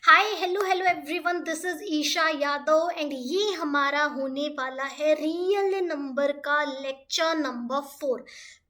Hi hello hello everyone, this is Isha Yadav and ये हमारा होने वाला है रियल नंबर का लेक्चर नंबर 4।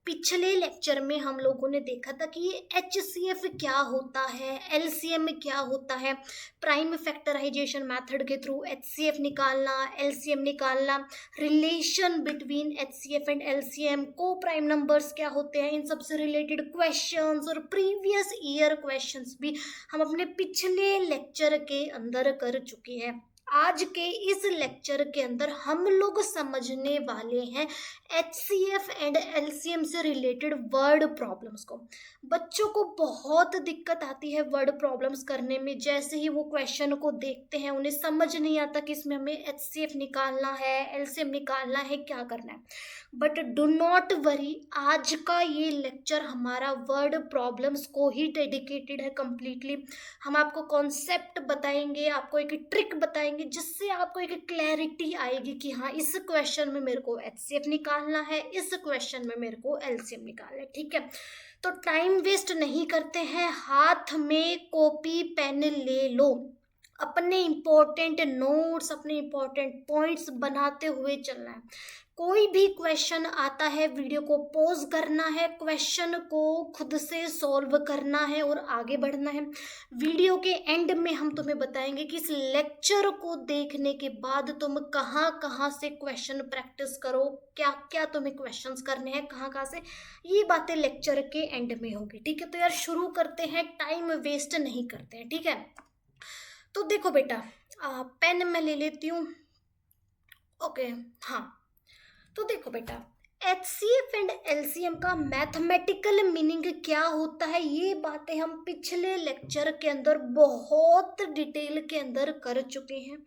पिछले लेक्चर में हम लोगों ने देखा था कि ये एचसीएफ क्या होता है, एलसीएम क्या होता है, प्राइम फैक्टराइजेशन मेथड के थ्रू एचसीएफ निकालना, एलसीएम निकालना, relation between HCF and LCM, को प्राइम नंबर्स क्या होते हैं, इन सब से रिलेटेड क्वेश्चंस और प्रीवियस ईयर क्वेश्चंस भी हम अपने पिछले लेक्चर के अंदर कर चुके हैं। आज के इस लेक्चर के अंदर हम लोग समझने वाले हैं एचसीएफ एंड एलसीएम से रिलेटेड वर्ड प्रॉब्लम्स को। बच्चों को बहुत दिक्कत आती है वर्ड प्रॉब्लम्स करने में। जैसे ही वो क्वेश्चन को देखते हैं उन्हें समझ नहीं आता कि इसमें हमें एचसीएफ निकालना है, एलसीएम निकालना है, क्या करना है। बट डू नॉट वरी, आज का ये लेक्चर हमारा वर्ड प्रॉब्लम्स को ही डेडिकेटेड है कंप्लीटली। हम आपको कॉन्सेप्ट बताएंगे, आपको एक ट्रिक बताएंगे जिससे आपको एक क्लैरिटी आएगी कि हाँ, इस क्वेश्चन में मेरे को एचसीएफ निकालना है, इस क्वेश्चन में मेरे को एलसीएम निकालना है। ठीक है, तो टाइम वेस्ट नहीं करते हैं, हाथ में कॉपी पेन ले लो, अपने इंपॉर्टेंट नोट्स, अपने इंपॉर्टेंट पॉइंट्स बनाते हुए चलना है। कोई भी क्वेश्चन आता है, वीडियो को पॉज करना है, क्वेश्चन को खुद से सॉल्व करना है और आगे बढ़ना है। वीडियो के एंड में हम तुम्हें बताएंगे कि इस लेक्चर को देखने के बाद तुम कहाँ कहाँ से क्वेश्चन प्रैक्टिस करो, क्या क्या तुम्हें क्वेश्चंस करने हैं, कहाँ कहाँ से, ये बातें लेक्चर के एंड में होगी। ठीक है, तो यार शुरू करते हैं, टाइम वेस्ट नहीं करते हैं। ठीक है, तो देखो बेटा, पेन मैं ले लेती हूँ। ओके, हाँ, तो देखो बेटा, एचसीएफ एंड एलसीएम का मैथमेटिकल मीनिंग क्या होता है, ये बातें हम पिछले लेक्चर के अंदर बहुत डिटेल के अंदर कर चुके हैं।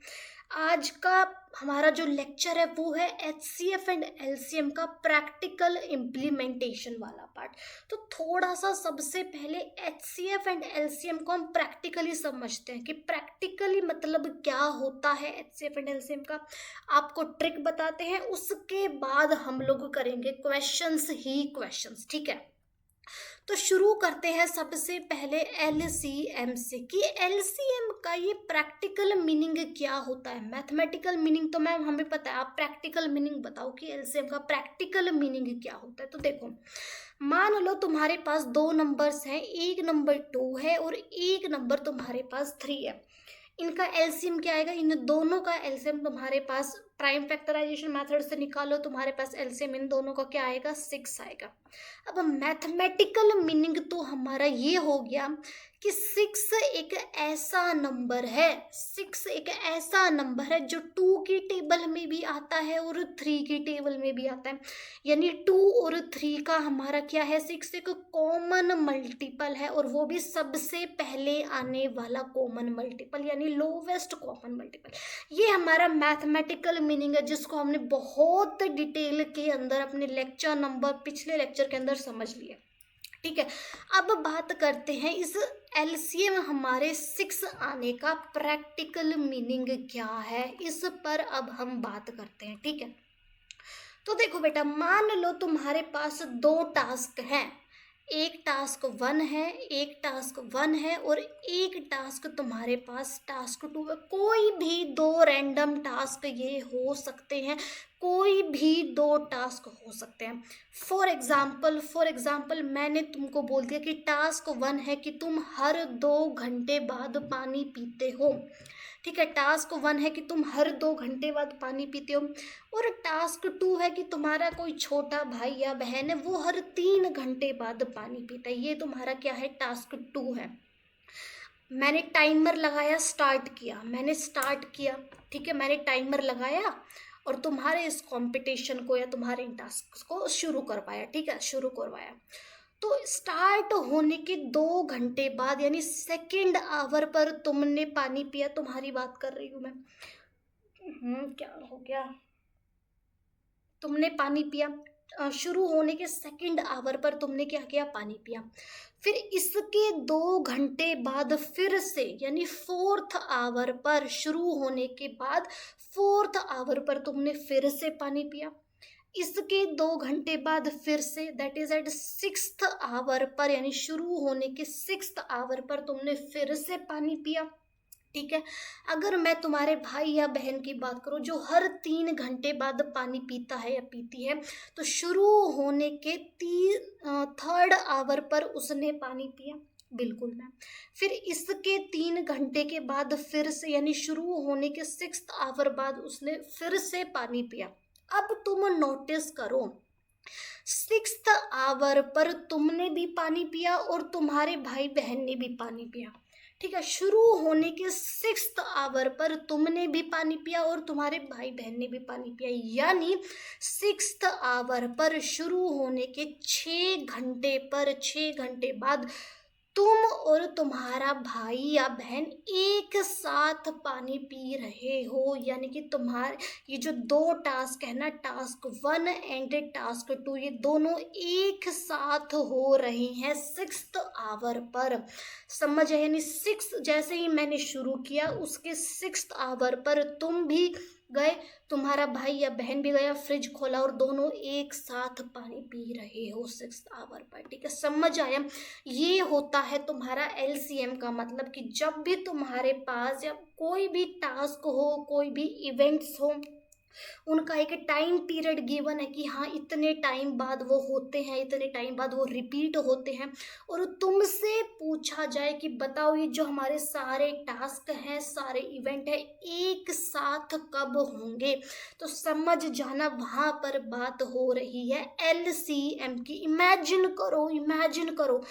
आज का हमारा जो लेक्चर है वो है एचसीएफ एंड एलसीएम का प्रैक्टिकल इम्प्लीमेंटेशन वाला पार्ट। तो थोड़ा सा सबसे पहले एचसीएफ एंड एलसीएम को हम प्रैक्टिकली समझते हैं कि प्रैक्टिकली मतलब क्या होता है एचसीएफ एंड एलसीएम का। आपको ट्रिक बताते हैं, उसके बाद हम लोग करेंगे क्वेश्चंस ही क्वेश्चंस। ठीक है, तो शुरू करते हैं सबसे पहले एलसीएम से कि एलसीएम का ये प्रैक्टिकल मीनिंग क्या होता है। मैथमेटिकल मीनिंग तो मैम हमें पता है, आप प्रैक्टिकल मीनिंग बताओ कि एलसीएम का प्रैक्टिकल मीनिंग क्या होता है। तो देखो, मान लो तुम्हारे पास दो नंबर्स हैं, एक नंबर 2 है और एक नंबर तुम्हारे पास 3 है। इनका एलसीएम क्या आएगा, इन दोनों का एलसीएम तुम्हारे पास प्राइम फैक्टराइजेशन मेथड से निकालो, तुम्हारे पास एलसीएम इन दोनों का क्या आएगा, 6 आएगा। अब मैथमेटिकल मीनिंग तो हमारा ये हो गया कि 6 एक ऐसा नंबर है, 6 एक ऐसा नंबर है जो 2 की टेबल में भी आता है और 3 की टेबल में भी आता है। यानी 2 और 3 का हमारा क्या है, 6 एक कॉमन मल्टीपल है और वो भी सबसे पहले आने वाला कॉमन मल्टीपल, यानी लोवेस्ट कॉमन मल्टीपल। ये हमारा मैथमेटिकल मीनिंग है जिसको हमने बहुत डिटेल के अंदर अपने लेक्चर नंबर पिछले लेक्चर के अंदर समझ लिया। ठीक है, अब बात करते हैं इस एलसीएम हमारे 6 आने का प्रैक्टिकल मीनिंग क्या है, इस पर अब हम बात करते हैं। ठीक है, तो देखो बेटा, मान लो तुम्हारे पास दो टास्क हैं, एक टास्क 1 है, एक टास्क 1 है और एक टास्क तुम्हारे पास टास्क 2 है। कोई भी दो रैंडम टास्क ये हो सकते हैं, कोई भी दो टास्क हो सकते हैं। फॉर एग्जाम्पल मैंने तुमको बोल दिया कि टास्क 1 है कि तुम हर 2 घंटे बाद पानी पीते हो। ठीक है, टास्क 1 है कि तुम हर 2 घंटे बाद पानी पीते हो और टास्क 2 है कि तुम्हारा कोई छोटा भाई या बहन है, वो हर 3 घंटे बाद पानी पीता है। ये तुम्हारा क्या है, टास्क 2 है। मैंने टाइमर लगाया, स्टार्ट किया, मैंने स्टार्ट किया। ठीक है, मैंने टाइमर लगाया और तुम्हारे इस कंपटीशन को या तुम्हारे इन टास्क को शुरू करवाया। ठीक है, शुरू करवाया। तो स्टार्ट होने के 2 घंटे बाद यानी सेकेंड आवर पर तुमने पानी पिया। तुम्हारी बात कर रही हूँ मैं। क्या हो गया, तुमने पानी पिया। शुरू होने के सेकेंड आवर पर तुमने क्या किया, पानी पिया। फिर इसके 2 घंटे बाद फिर से यानी 4th आवर पर, शुरू होने के बाद 4th आवर पर तुमने फिर से पानी पिया। इसके 2 घंटे बाद फिर से, that is eight 6th our पर, यानी शुरू होने के 6th आवर पर तुमने फिर से पानी पिया। ठीक है। अगर मैं तुम्हारे भाई या बहन की बात करूं जो हर 3 घंटे बाद पानी पीता है या पीती है, तो शुरू होने के 3rd आवर पर उसने पानी पिया, बिल्कुल मैम। फिर इसके 3 घंटे के बाद फिर से, यानी शुरू होने के 6th आवर बाद उसने फिर से पानी पिया। अब तुम नोटिस करो, 6th आवर पर तुमने भी पानी पिया और तुम्हारे भाई बहन ने भी पानी पिया। ठीक है, शुरू होने के 6th आवर पर तुमने भी पानी पिया और तुम्हारे भाई बहन ने भी पानी पिया, यानी 6th आवर पर शुरू होने के 6 घंटे पर 6 घंटे बाद तुम और तुम्हारा भाई या बहन एक साथ पानी पी रहे हो। यानी कि तुम्हारे ये जो 2 टास्क है ना, टास्क 1 एंड टास्क 2, ये दोनों एक साथ हो रही हैं 6th आवर पर। समझ है, यानी 6 जैसे ही मैंने शुरू किया उसके 6th आवर पर तुम भी गए, तुम्हारा भाई या बहन भी गया, फ्रिज खोला और दोनों एक साथ पानी पी रहे हो 6th आवर पर। ठीक है, समझ आया। ये होता है तुम्हारा LCM का मतलब कि जब भी तुम्हारे पास या कोई भी टास्क हो, कोई भी इवेंट्स हो, उनका एक टाइम पीरियड गिवन है कि हाँ इतने टाइम बाद वो होते हैं, इतने टाइम बाद वो रिपीट होते हैं, और तुमसे पूछा जाए कि बताओ ये जो हमारे सारे टास्क हैं, सारे इवेंट हैं, एक साथ कब होंगे, तो समझ जाना वहाँ पर बात हो रही है LCM की। इमेजिन करो, इमेजिन करो,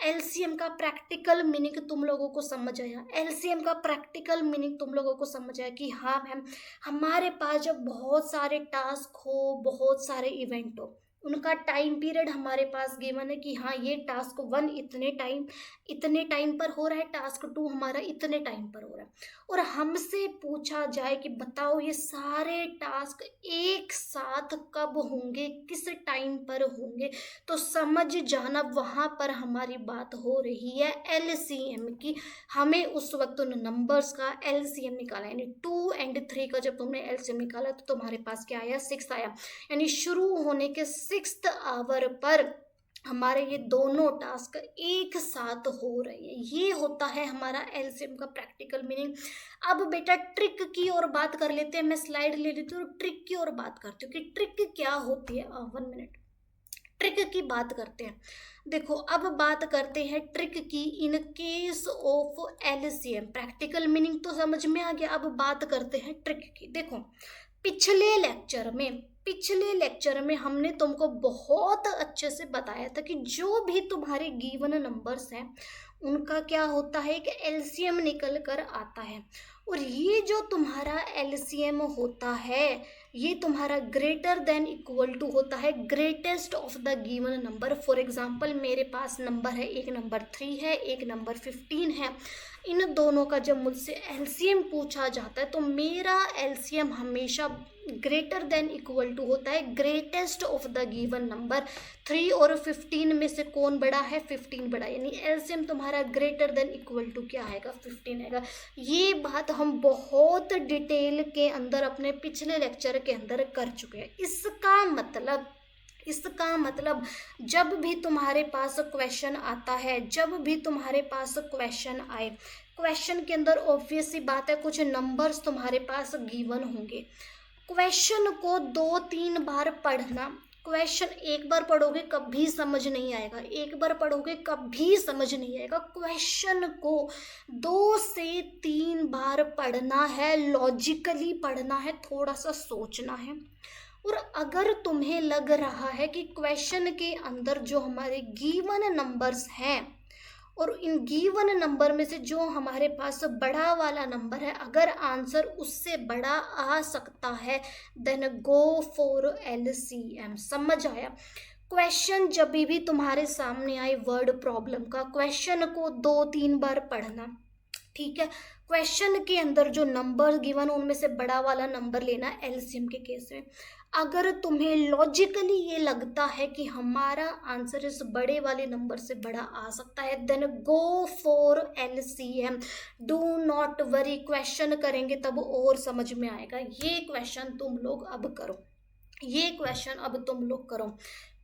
LCM का प्रैक्टिकल मीनिंग तुम लोगों को समझ आया। LCM का प्रैक्टिकल मीनिंग तुम लोगों को समझ आया कि हाँ मैम, हमारे पास जब बहुत सारे टास्क हो, बहुत सारे इवेंट हो, उनका टाइम पीरियड हमारे पास गिवन है कि हाँ ये टास्क 1 इतने टाइम पर हो रहा है, टास्क 2 हमारा इतने टाइम पर हो रहा है, और हमसे पूछा जाए कि बताओ ये सारे टास्क एक साथ कब होंगे, किस टाइम पर होंगे, तो समझ जाना वहाँ पर हमारी बात हो रही है LCM की। हमें उस वक्त उन नंबर्स का LCM निकाला, यानी 2 एंड 3 का जब तुमने LCM निकाला तो तुम्हारे पास क्या आया, 6 आया। यानी शुरू होने के 6th आवर पर हमारे ये दोनों टास्क एक साथ हो रहे हैं। ये होता है हमारा LCM का प्रैक्टिकल मीनिंग। अब बेटा ट्रिक की और बात कर लेते हैं। मैं स्लाइड ले लेती हूँ, ट्रिक की और बात करती हूँ कि ट्रिक क्या होती है। 1 मिनट, ट्रिक की बात करते हैं। देखो अब बात करते हैं ट्रिक की in case of LCM। Practical meaning तो समझ में आ गया, अब बात करते हैं ट्रिक की। देखो पिछले लेक्चर में हमने तुमको बहुत अच्छे से बताया था कि जो भी तुम्हारे गिवन नंबर्स हैं उनका क्या होता है, एक LCM निकल कर आता है, और ये जो तुम्हारा LCM होता है ये तुम्हारा ग्रेटर देन इक्वल टू होता है greatest of the given number. For example मेरे पास नंबर है, एक नंबर 3 है, एक नंबर 15 है। इन दोनों का जब मुझसे LCM पूछा जाता है तो मेरा LCM हमेशा ग्रेटर देन इक्वल टू होता है greatest of the given number. 3 और 15 में से कौन बड़ा है, 15 बड़ा, यानी LCM तुम्हारा ग्रेटर देन इक्वल टू क्या आएगा, 15 आएगा। ये बात हम बहुत डिटेल के अंदर अपने पिछले लेक्चर के अंदर कर चुके हैं। इसका मतलब जब भी तुम्हारे पास क्वेश्चन आता है, जब भी तुम्हारे पास क्वेश्चन आए, क्वेश्चन के अंदर ऑब्वियस सी बात है कुछ नंबर्स तुम्हारे पास गिवन होंगे। क्वेश्चन को 2-3 बार पढ़ना। क्वेश्चन एक बार पढ़ोगे कभी समझ नहीं आएगा, एक बार पढ़ोगे कभी समझ नहीं आएगा। क्वेश्चन को 2 से 3 बार पढ़ना है, लॉजिकली पढ़ना है, थोड़ा सा सोचना है। और अगर तुम्हें लग रहा है कि क्वेश्चन के अंदर जो हमारे गिवन नंबर्स हैं और इन गिवन नंबर में से जो हमारे पास बड़ा वाला नंबर है, अगर आंसर उससे बड़ा आ सकता है, देन गो फॉर LCM। समझ आया। क्वेश्चन जब भी तुम्हारे सामने आए वर्ड प्रॉब्लम का, क्वेश्चन को 2-3 बार पढ़ना, ठीक है। क्वेश्चन के अंदर जो नंबर गिवन उनमें से बड़ा वाला नंबर लेना LCM के केस में। अगर तुम्हें लॉजिकली ये लगता है कि हमारा आंसर इस बड़े वाले नंबर से बड़ा आ सकता है, then go for LCM। Do not worry, question करेंगे तब और समझ में आएगा। ये क्वेश्चन तुम लोग अब करो, ये क्वेश्चन अब तुम लोग करो।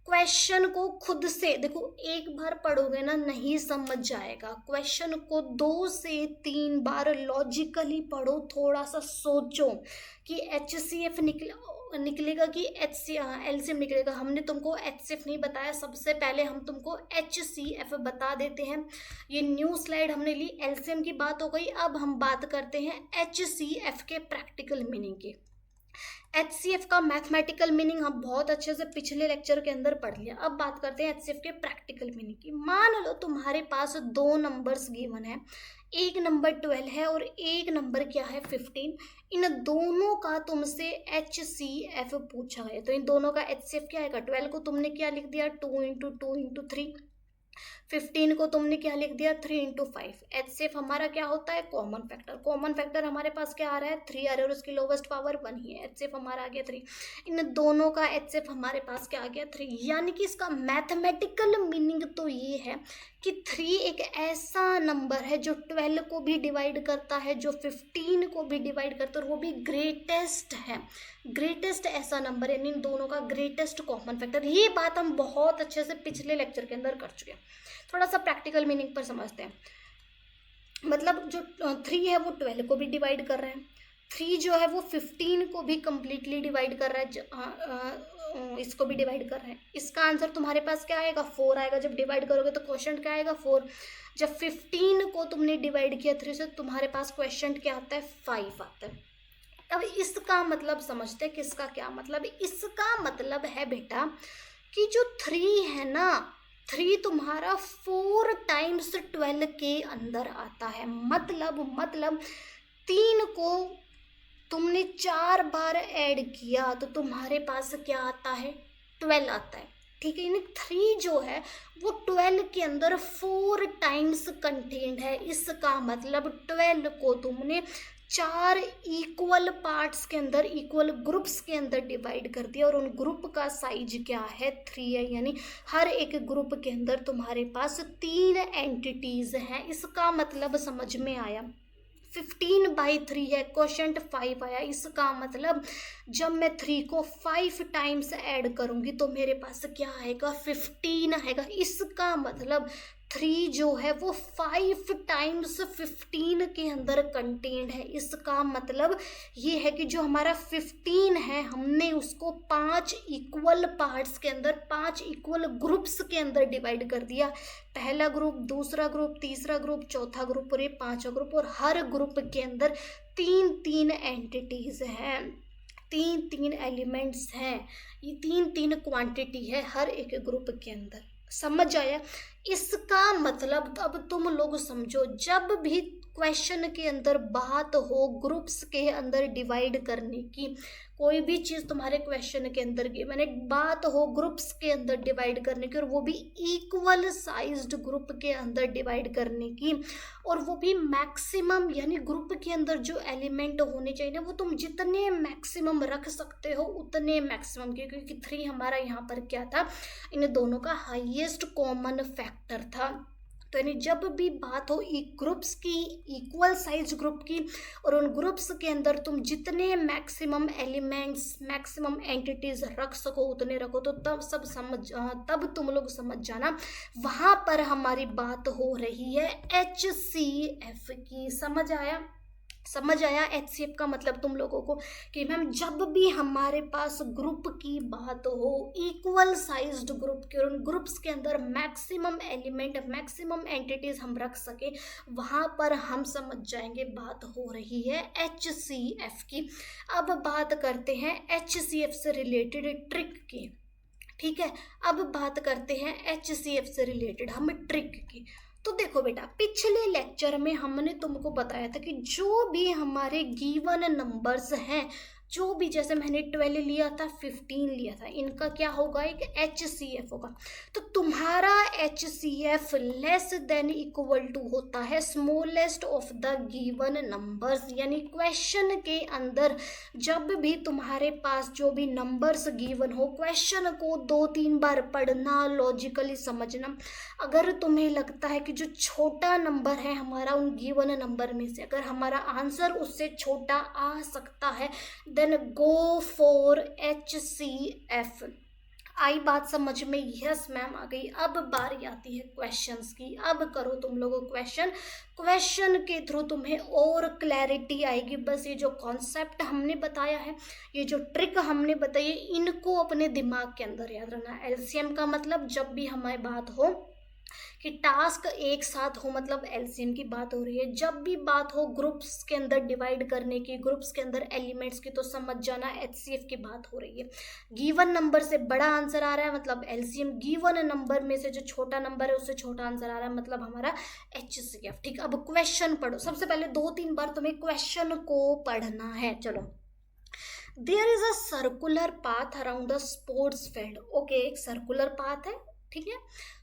क्वेश्चन को खुद से देखो, एक बार पढ़ोगे ना नहीं समझ जाएगा। क्वेश्चन को 2 से 3 बार लॉजिकली पढ़ो, थोड़ा सा सोचो कि HCF निकलेगा कि LCM निकलेगा। हमने तुमको HCF नहीं बताया, सबसे पहले हम तुमको HCF बता देते हैं। ये न्यू स्लाइड हमने ली, LCM की बात हो गई। अब हम बात करते हैं HCF के प्रैक्टिकल मीनिंग की। HCF का मैथमेटिकल मीनिंग हम बहुत अच्छे से पिछले लेक्चर के अंदर पढ़ लिया। अब बात करते हैं HCF के प्रैक्टिकल मीनिंग की। मान लो तुम्हारे पास 2 नंबर्स गिवन है, एक नंबर 12 है और एक नंबर क्या है 15। इन दोनों का तुमसे HCF पूछा है, तो इन दोनों का HCF क्या आएगा? 12 को तुमने क्या लिख दिया? 2 × 2 × 3। 15 को तुमने क्या लिख दिया? 3 × 5। HCF हमारा क्या होता है? Common factor. कॉमन फैक्टर हमारे पास क्या आ रहा है? 3 आ रहा है और उसकी लोवेस्ट पावर 1 ही है। HCF हमारा आ गया 3। इन दोनों का HCF हमारे पास क्या आ गया? 3। यानी कि इसका मैथमेटिकल मीनिंग तो ये है कि 3 एक ऐसा नंबर है जो 12 को भी डिवाइड करता है, जो 15 को भी डिवाइड करता है, और वो भी ग्रेटेस्ट है। ग्रेटेस्ट ऐसा नंबर है, इन दोनों का ग्रेटेस्ट कॉमन फैक्टर। ये बात हम बहुत अच्छे से पिछले लेक्चर के अंदर कर चुके हैं। थोड़ा सा प्रैक्टिकल मीनिंग पर समझते हैं। मतलब जो 3 है वो 12 को भी डिवाइड कर रहे हैं, 3 जो है वो 15 को भी कंप्लीटली डिवाइड कर रहा है, इसको भी डिवाइड कर रहे हैं। इसका आंसर तुम्हारे पास क्या आएगा? 4 आएगा। जब डिवाइड करोगे तो क्वेश्चन क्या आएगा? 4। जब 15 को तुमने डिवाइड किया 3 से, तुम्हारे पास क्वेश्चन क्या आता है? 5 आता है। अब इसका मतलब समझते हैं कि इसका क्या मतलब है। इसका मतलब है बेटा कि जो 3 है ना, 3 तुम्हारा 4 टाइम्स 12 के अंदर आता है। मतलब 3 को तुमने 4 बार ऐड किया तो तुम्हारे पास क्या आता है? 12 आता है। ठीक है, यानी 3 जो है वो 12 के अंदर 4 टाइम्स कंटेंट है। इसका मतलब 12 को तुमने 4 इक्वल पार्ट्स के अंदर, इक्वल ग्रुप्स के अंदर डिवाइड कर दिया, और उन ग्रुप का साइज क्या है? 3 है। यानी हर एक ग्रुप के अंदर तुम्हारे पास 3 एंटिटीज हैं। इसका मतलब समझ में आया? 15/3 है, क्वेश्चन 5 आया। इसका मतलब जब मैं 3 को 5 टाइम्स ऐड करूंगी तो मेरे पास क्या आएगा? 15 आएगा। इसका मतलब 3 जो है वो 5 टाइम्स 15 के अंदर कंटेंट है। इसका मतलब ये है कि जो हमारा 15 है, हमने उसको 5 इक्वल पार्ट्स के अंदर, 5 इक्वल ग्रुप्स के अंदर डिवाइड कर दिया। पहला ग्रुप, दूसरा ग्रुप, तीसरा ग्रुप, चौथा ग्रुप और ये 5वां ग्रुप, और हर ग्रुप के अंदर 3 एंटिटीज हैं, 3 एलिमेंट्स हैं, ये 3 क्वांटिटी है हर एक ग्रुप के अंदर। समझ आया? इसका मतलब अब तुम लोग समझो, जब भी क्वेश्चन के अंदर बात हो ग्रुप्स के अंदर डिवाइड करने की, कोई भी चीज़ तुम्हारे क्वेश्चन के अंदर की मैंने बात हो ग्रुप्स के अंदर डिवाइड करने की, और वो भी इक्वल साइज्ड ग्रुप के अंदर डिवाइड करने की, और वो भी मैक्सिमम, यानी ग्रुप के अंदर जो एलिमेंट होने चाहिए ना, वो तुम जितने मैक्सिमम रख सकते हो उतने मैक्सिमम के, क्योंकि 3 हमारा यहाँ पर क्या था? इन दोनों का हाईएस्ट कॉमन फैक्टर था। तो यानी जब भी बात हो ग्रुप्स की, इक्वल साइज ग्रुप की, और उन ग्रुप्स के अंदर तुम जितने मैक्सिमम एलिमेंट्स, मैक्सिमम एंटिटीज रख सको उतने रखो, तो तब तुम लोग समझ जाना वहाँ पर हमारी बात हो रही है HCF की। समझ आया HCF का मतलब तुम लोगों को? कि मैम जब भी हमारे पास ग्रुप की बात हो, इक्वल साइज्ड ग्रुप के, और उन ग्रुप्स के अंदर मैक्सिमम एलिमेंट, मैक्सिमम एंटिटीज हम रख सके, वहाँ पर हम समझ जाएंगे बात हो रही है HCF की। अब बात करते हैं HCF से रिलेटेड ट्रिक की। ठीक है, अब बात करते हैं HCF से रिलेटेड हम ट्रिक की। तो देखो बेटा, पिछले लेक्चर में हमने तुमको बताया था कि जो भी हमारे गिवन नंबर्स हैं, जो भी, जैसे मैंने 12 लिया था, 15 लिया था, इनका क्या होगा? एक HCF होगा। तो तुम्हारा HCF less than equal to होता है smallest of the given numbers. यानी क्वेश्चन के अंदर जब भी तुम्हारे पास जो भी नंबर्स गिवन हो, क्वेश्चन को 2-3 बार पढ़ना, लॉजिकली समझना। अगर तुम्हें लगता है कि जो छोटा नंबर है हमारा उन गिवन नंबर में से, अगर हमारा आंसर उससे छोटा आ सकता है, देन गो फॉर HCF। आई बात समझ में? यस मैम आ गई। अब बारी आती है क्वेश्चंस की। अब करो तुम लोगों क्वेश्चन। क्वेश्चन के थ्रू तुम्हें और क्लैरिटी आएगी। बस ये जो कॉन्सेप्ट हमने बताया है, ये जो ट्रिक हमने बताई है, इनको अपने दिमाग के अंदर याद रखना। एलसीएम का मतलब जब भी हमारी बात हो कि टास्क एक साथ हो, मतलब एलसीएम की बात हो रही है। जब भी बात हो ग्रुप्स के अंदर डिवाइड करने की, ग्रुप्स के अंदर एलिमेंट्स की, तो समझ जाना एचसीएफ की बात हो रही है। गिवन नंबर से बड़ा आंसर आ रहा है मतलब एलसीएम, गिवन नंबर में से जो छोटा नंबर है उससे छोटा आंसर आ रहा है मतलब हमारा एचसीएफ। ठीक, अब क्वेश्चन पढ़ो। सबसे पहले 2-3 बार तुम्हें क्वेश्चन को पढ़ना है। चलो, there is a circular path around the sports field. Okay, एक सर्कुलर पाथ है, ठीक है।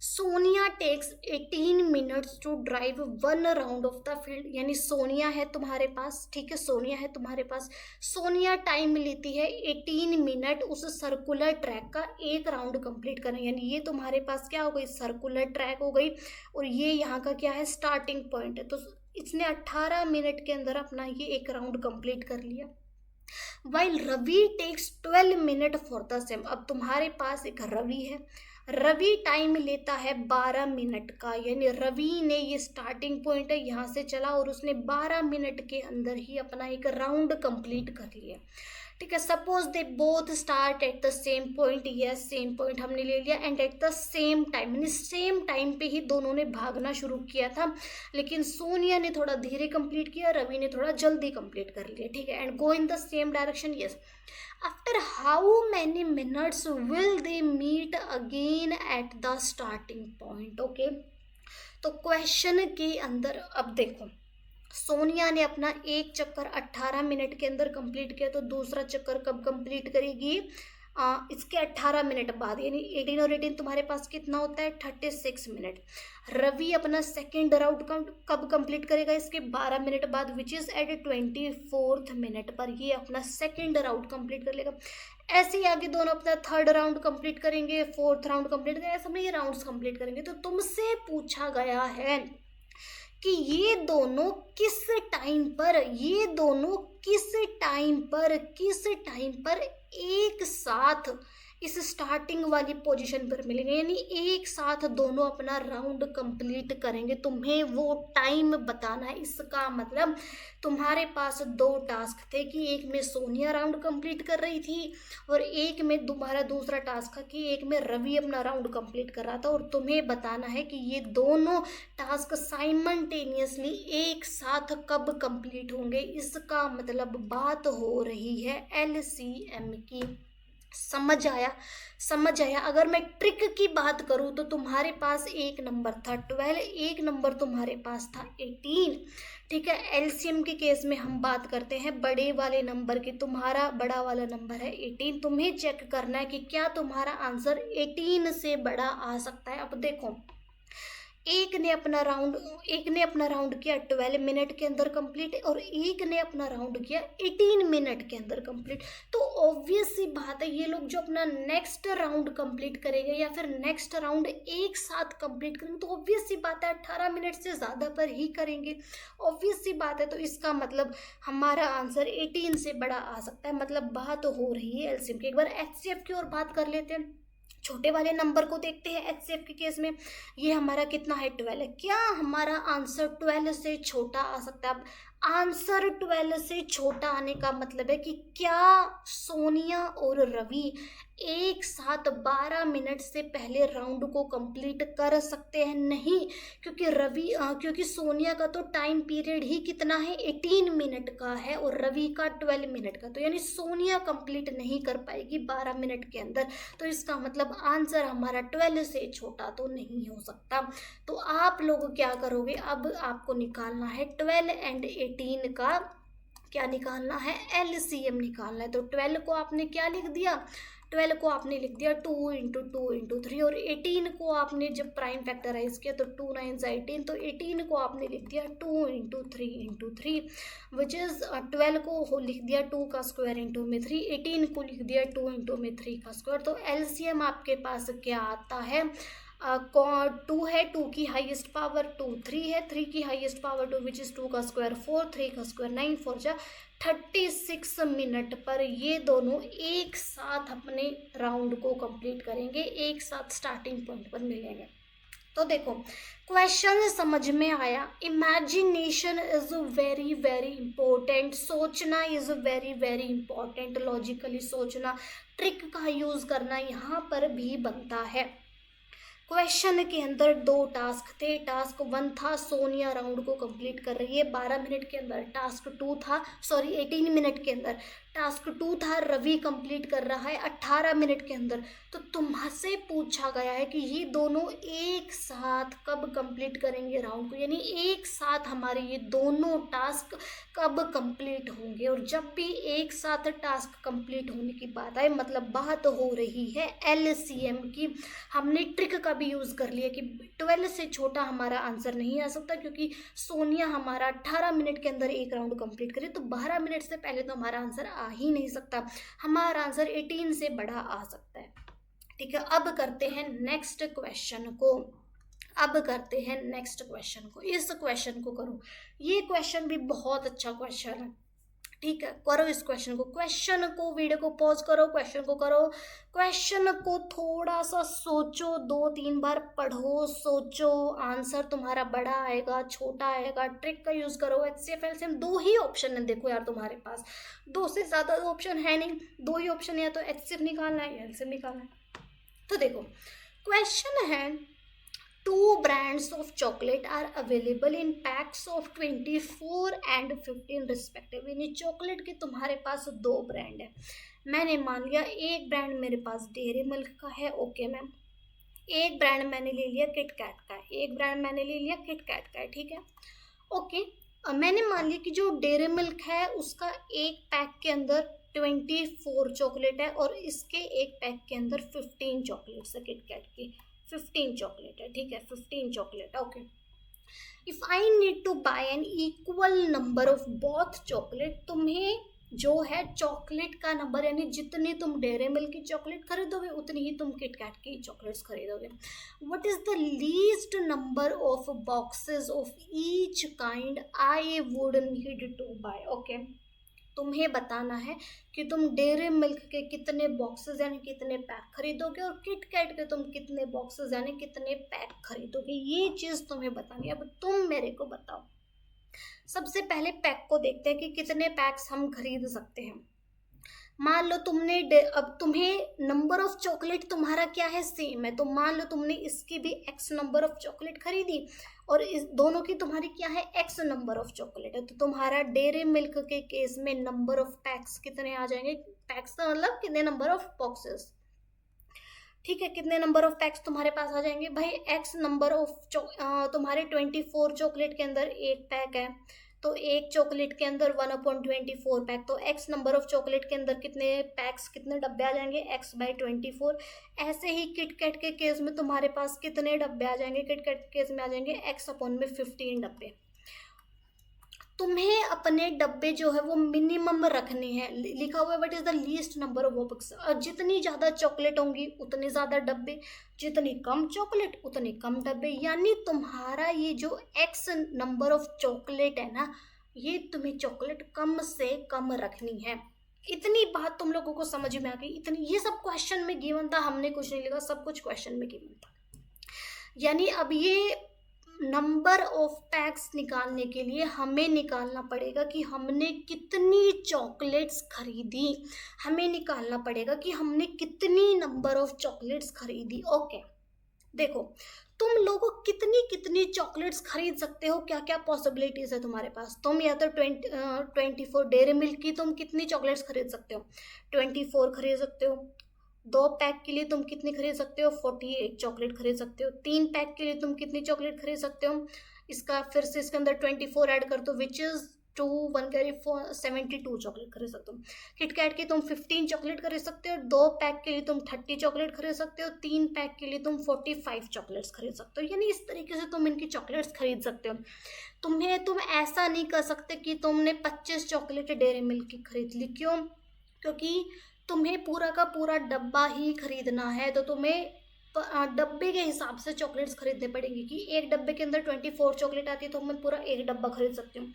Sonia takes 18 minutes to drive 1 round of the field. यानी सोनिया है तुम्हारे पास, ठीक है, सोनिया है तुम्हारे पास। सोनिया टाइम लेती है 18 मिनट उस सर्कुलर ट्रैक का एक राउंड कंप्लीट करने। यानी ये तुम्हारे पास क्या हो गई, सर्कुलर ट्रैक हो गई, और ये यहाँ का क्या है, स्टार्टिंग पॉइंट है। तो इसने 18 मिनट के अंदर अपना ये एक राउंड कंप्लीट कर लिया। While Ravi takes 12 minute for the same. अब तुम्हारे पास एक रवि है, रवि टाइम लेता है 12 मिनट का। यानी रवि ने, ये स्टार्टिंग पॉइंट है, यहाँ से चला और उसने 12 मिनट के अंदर ही अपना एक राउंड कंप्लीट कर लिया। ठीक है, suppose they both start at the same point. Yes, same point हमने ले लिया। And at the same time, यानी सेम टाइम पे ही दोनों ने भागना शुरू किया था, लेकिन सोनिया ने थोड़ा धीरे कंप्लीट किया, रवि ने थोड़ा जल्दी कंप्लीट कर लिया। ठीक है, and go in the same direction. Yes, after how many minutes will they meet again at the starting point. Okay, तो क्वेश्चन के अंदर अब देखो, सोनिया ने अपना एक चक्कर 18 मिनट के अंदर कंप्लीट किया, तो दूसरा चक्कर कब कंप्लीट करेगी, इसके 18 मिनट बाद। यानी 18 और 18 तुम्हारे पास कितना होता है, 36 मिनट। रवि अपना सेकेंड राउंड कब कंप्लीट करेगा, इसके 12 मिनट बाद, which is eight 24th minute पर ये अपना सेकेंड राउंड कंप्लीट कर लेगा। ऐसे ही आगे दोनों अपना थर्ड राउंड कंप्लीट करेंगे, फोर्थ राउंड कंप्लीट करेंगे, ऐसे में ये राउंड्स कंप्लीट करेंगे। तो तुमसे पूछा गया है कि ये दोनों किस टाइम पर, ये दोनों किस टाइम पर, किस टाइम पर एक साथ इस स्टार्टिंग वाली पोजीशन पर मिलेंगे। यानी एक साथ दोनों अपना राउंड कंप्लीट करेंगे। तुम्हें वो टाइम बताना है। इसका मतलब तुम्हारे पास 2 टास्क थे कि एक में सोनिया राउंड कंप्लीट कर रही थी और एक में तुम्हारा दूसरा टास्क था कि एक में रवि अपना राउंड कंप्लीट कर रहा था, और तुम्हें बताना है कि ये दोनों टास्क साइमल्टेनियसली एक साथ कब कंप्लीट होंगे। इसका मतलब बात हो रही है एलसीएम की। समझ आया, समझ आया। अगर मैं ट्रिक की बात करूं तो तुम्हारे पास एक नंबर था 12, एक नंबर तुम्हारे पास था 18। ठीक है, एलसीएम के केस में हम बात करते हैं बड़े वाले नंबर की। तुम्हारा बड़ा वाला नंबर है 18। तुम्हें चेक करना है कि क्या तुम्हारा आंसर 18 से बड़ा आ सकता है। अब देखो, एक ने अपना राउंड किया 12 मिनट के अंदर कंप्लीट, और एक ने अपना राउंड किया 18 मिनट के अंदर कंप्लीट। तो ऑब्वियस सी बात है, ये लोग जो अपना नेक्स्ट राउंड कंप्लीट करेंगे या फिर नेक्स्ट राउंड एक साथ कंप्लीट करेंगे, तो ऑब्वियस सी बात है 18 मिनट से ज़्यादा पर ही करेंगे। ऑब्वियस सी बात है। तो इसका मतलब हमारा आंसर 18 से बड़ा आ सकता है। मतलब बात हो रही है एलसीएम की। एक बार एचसीएफ की ओर बात कर लेते हैं। छोटे वाले नंबर को देखते हैं। एचसीएफ के केस में ये हमारा कितना है, 12 है। क्या हमारा आंसर 12 से छोटा आ सकता है? अब आंसर 12 से छोटा आने का मतलब है कि क्या सोनिया और रवि एक साथ 12 मिनट से पहले राउंड को कंप्लीट कर सकते हैं? नहीं, क्योंकि सोनिया का तो टाइम पीरियड ही कितना है, 18 मिनट का है, और रवि का 12 मिनट का। तो यानी सोनिया कंप्लीट नहीं कर पाएगी 12 मिनट के अंदर। तो इसका मतलब आंसर हमारा 12 से छोटा तो नहीं हो सकता। तो आप लोग क्या करोगे, अब आपको निकालना है 12 एंड 18 का, क्या निकालना है, एलसीएम निकालना है। तो 12 को आपने क्या लिख दिया, 12 को आपने लिख दिया 2 इंटू 2 इंटू 3, और 18 को आपने जब प्राइम फैक्टराइज किया तो 2 9 18, तो 18 को आपने लिख दिया 2 इंटू 3 इंटू 3, विच इज़ 12 को लिख दिया 2 का स्क्वायर इंटू में 3, 18 को लिख दिया 2 इंटू में 3 का स्क्वायर। तो एलसीएम आपके पास क्या आता है, टू है, टू की हाईएस्ट पावर टू, थ्री है, थ्री की highest power two which is two का स्क्वायर फोर, थ्री का स्क्वायर नाइन, फोर जा 36 मिनट पर ये दोनों एक साथ अपने राउंड को कंप्लीट करेंगे, एक साथ स्टार्टिंग पॉइंट पर मिलेंगे। तो देखो क्वेश्चन समझ में आया। Imagination is very very important, सोचना is very very important, logically सोचना, ट्रिक का यूज करना यहाँ पर भी बनता है। क्वेश्चन के अंदर दो टास्क थे। टास्क वन था सोनिया राउंड को कंप्लीट कर रही है 12 मिनट के अंदर। टास्क टू था 18 मिनट के अंदर। टास्क टू था रवि कंप्लीट कर रहा है 18 मिनट के अंदर। तो तुमसे पूछा गया है कि ये दोनों एक साथ कब कंप्लीट करेंगे राउंड को, यानी एक साथ हमारे ये दोनों टास्क कब कंप्लीट होंगे। और जब भी एक साथ टास्क कंप्लीट होने की बात आए, मतलब बात हो रही है LCM की, हमने ट्रिक का भी यूज़ कर लिया कि 12 से छोटा हमारा आंसर नहीं आ सकता, क्योंकि सोनिया हमारा 18 मिनट के अंदर एक राउंड कंप्लीट करे, तो 12 मिनट से पहले तो हमारा आंसर आ ही नहीं सकता। हमारा आंसर 18 से बड़ा आ सकता है। ठीक है, अब करते हैं नेक्स्ट क्वेश्चन को। इस क्वेश्चन को करो, ये क्वेश्चन भी बहुत अच्छा क्वेश्चन है। ठीक है, करो इस क्वेश्चन को, वीडियो को पॉज करो, क्वेश्चन को करो, क्वेश्चन को थोड़ा सा सोचो, 2-3 बार पढ़ो, सोचो, आंसर तुम्हारा बड़ा आएगा छोटा आएगा, ट्रिक का यूज करो। HCF LCM दो ही ऑप्शन है, देखो यार तुम्हारे पास दो से ज्यादा ऑप्शन है नहीं, दो ही ऑप्शन है, या तो HCF निकालना है या LCM निकालना है। तो देखो क्वेश्चन है, 2 brands of chocolate are available in packs of 24 and 15 respectively। यानी चॉकलेट के तुम्हारे पास 2 ब्रांड है। मैंने मान लिया एक ब्रांड मेरे पास डेयरी मिल्क का है, ओके मैम। एक ब्रांड मैंने ले लिया किटकैट का, ठीक है, ओके। मैंने मान लिया कि जो डेयरी मिल्क है उसका एक पैक के अंदर 24 चॉकलेट है और इसके एक पैक के अंदर 15 चॉकलेट्स है, किटकैट की 15 चॉकलेट है, ठीक है, 15 chocolate, okay. If I need to buy an equal number of both chocolate, तुम्हें जो है चॉकलेट का नंबर, यानी जितनी तुम डेयरी मिल्क की चॉकलेट खरीदोगे उतनी ही तुम किटकैट की चॉकलेट्स खरीदोगे। What is the least number of boxes of each kind I would need to buy, okay. तुम्हें बताना है कि तुम डेयरी मिल्क के कितने बॉक्सेस यानी कितने पैक खरीदोगे और किटकैट के तुम कितने बॉक्सेस यानी कितने पैक खरीदोगे, ये चीज़ तुम्हें बतानी है। अब तुम मेरे को बताओ, सबसे पहले पैक को देखते हैं कि कितने पैक्स हम खरीद सकते हैं। मान लो तुमने अब तुम्हें नंबर ऑफ चॉकलेट तुम्हारा क्या है, सेम है, तो मान लो तुमने इसकी भी x नंबर ऑफ चॉकलेट खरीदी और इस दोनों की तुम्हारी क्या है, x नंबर ऑफ चॉकलेट है, तो तुम्हारा डेयरी मिल्क के केस में नंबर ऑफ पैक्स कितने आ जाएंगे, पैक्स का मतलब कितने नंबर ऑफ बॉक्सेस, ठीक है, कितने नंबर ऑफ पैक्स तुम्हारे पास आ जाएंगे भाई, x नंबर ऑफ तुम्हारे 24 चॉकलेट के अंदर एक पैक है, तो एक चॉकलेट के अंदर 1/24 पैक, तो x नंबर ऑफ चॉकलेट के अंदर कितने पैक्स, कितने डब्बे आ जाएंगे, x/24। ऐसे ही किटकैट के केस में तुम्हारे पास कितने डब्बे आ जाएंगे, किटकैट के केस में आ जाएंगे x/15 डब्बे। तुम्हें अपने डब्बे जो है वो मिनिमम रखने हैं, लिखा हुआ है what is the least number of box. और जितनी ज़्यादा चॉकलेट होंगी उतने ज़्यादा डब्बे, जितनी कम चॉकलेट उतने कम डब्बे, यानी तुम्हारा ये जो x नंबर ऑफ चॉकलेट है ना, ये तुम्हें चॉकलेट कम से कम रखनी है। इतनी बात तुम लोगों को समझ में आ गई, इतनी, ये सब क्वेश्चन में गिवन था, हमने कुछ नहीं लिखा, सब कुछ क्वेश्चन में गिवन था। यानी अब ये नंबर ऑफ पैक्स निकालने के लिए हमें निकालना पड़ेगा कि हमने कितनी चॉकलेट्स खरीदी, हमें निकालना पड़ेगा कि हमने कितनी नंबर ऑफ चॉकलेट्स खरीदी, ओके। देखो तुम लोगों कितनी कितनी चॉकलेट्स खरीद सकते हो, क्या क्या पॉसिबिलिटीज है तुम्हारे पास। तुम या तो 24 डेयरी मिल्क की तुम कितनी चॉकलेट्स खरीद सकते हो, 24 खरीद सकते हो। 2 पैक के लिए तुम कितनी खरीद सकते हो, 48 चॉकलेट खरीद सकते हो। 3 पैक के लिए तुम कितनी चॉकलेट खरीद सकते हो, इसका फिर से इसके अंदर 24 ऐड कर दो, विच इज 2 1 कैरी 72 चॉकलेट खरीद सकते हो। किटकैट की तुम 15 चॉकलेट खरीद सकते हो। 2 पैक के लिए तुम 30 चॉकलेट खरीद सकते हो। 3 पैक के लिए तुम 45 चॉकलेट्स खरीद सकते हो। यानी इस तरीके से तुम इनकी चॉकलेट्स खरीद सकते हो। तुम ऐसा नहीं कर सकते कि तुमने 25 चॉकलेट डेयरी मिल्क की खरीद ली, क्यों, क्योंकि तुम्हें पूरा का पूरा डब्बा ही खरीदना है, तो तुम्हें डब्बे के हिसाब से चॉकलेट्स खरीदने पड़ेंगी कि एक डब्बे के अंदर 24 चॉकलेट आती है तो मैं पूरा एक डब्बा खरीद सकती हूँ।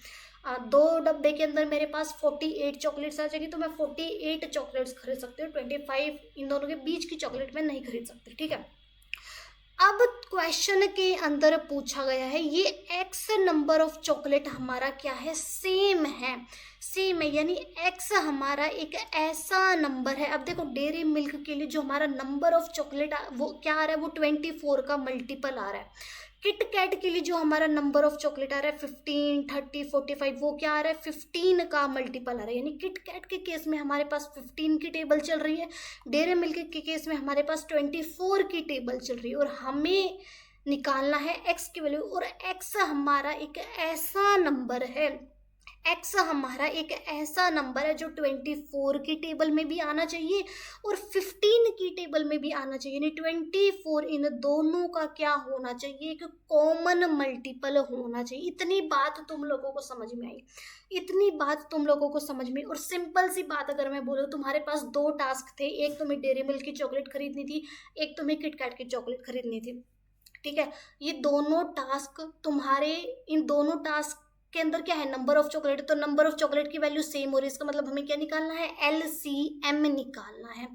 2 डब्बे के अंदर मेरे पास 48 चॉकलेट्स आ जाएगी तो मैं 48 चॉकलेट्स खरीद सकती हूँ। 25 इन दोनों के बीच की चॉकलेट मैं नहीं खरीद सकती, ठीक है। अब क्वेश्चन के अंदर पूछा गया है ये एक्स नंबर ऑफ चॉकलेट हमारा क्या है, सेम है, सेम है, यानी एक्स हमारा एक ऐसा नंबर है। अब देखो डेयरी मिल्क के लिए जो हमारा नंबर ऑफ चॉकलेट वो क्या आ रहा है, वो 24 का मल्टीपल आ रहा है। किट कैट के लिए जो हमारा नंबर ऑफ चॉकलेट आ रहा है 15, 30, 45, वो क्या आ रहा है 15 का मल्टीपल आ रहा है। यानी किट कैट के केस में हमारे पास 15 की टेबल चल रही है, डेयरी मिल्क के केस में हमारे पास 24 की टेबल चल रही है। और हमें निकालना है एक्स की वैल्यू, और एक्स हमारा एक ऐसा नंबर है, एक्स हमारा एक ऐसा नंबर है जो 24 की टेबल में भी आना चाहिए और 15 की टेबल में भी आना चाहिए। यानी 24 इन दोनों का क्या होना चाहिए, एक कॉमन मल्टीपल होना चाहिए। इतनी बात तुम लोगों को समझ में आई, इतनी बात तुम लोगों को समझ में। और सिंपल सी बात अगर मैं बोलूँ, तुम्हारे पास 2 टास्क थे, एक तुम्हें डेयरी मिल्क की चॉकलेट खरीदनी थी, एक तुम्हें किटकैट की चॉकलेट खरीदनी थी, ठीक है। ये दोनों टास्क तुम्हारे, इन दोनों टास्क के अंदर क्या है, नंबर ऑफ चॉकलेट, तो नंबर ऑफ चॉकलेट की वैल्यू सेम हो रही है, इसका मतलब हमें क्या निकालना है, LCM निकालना है।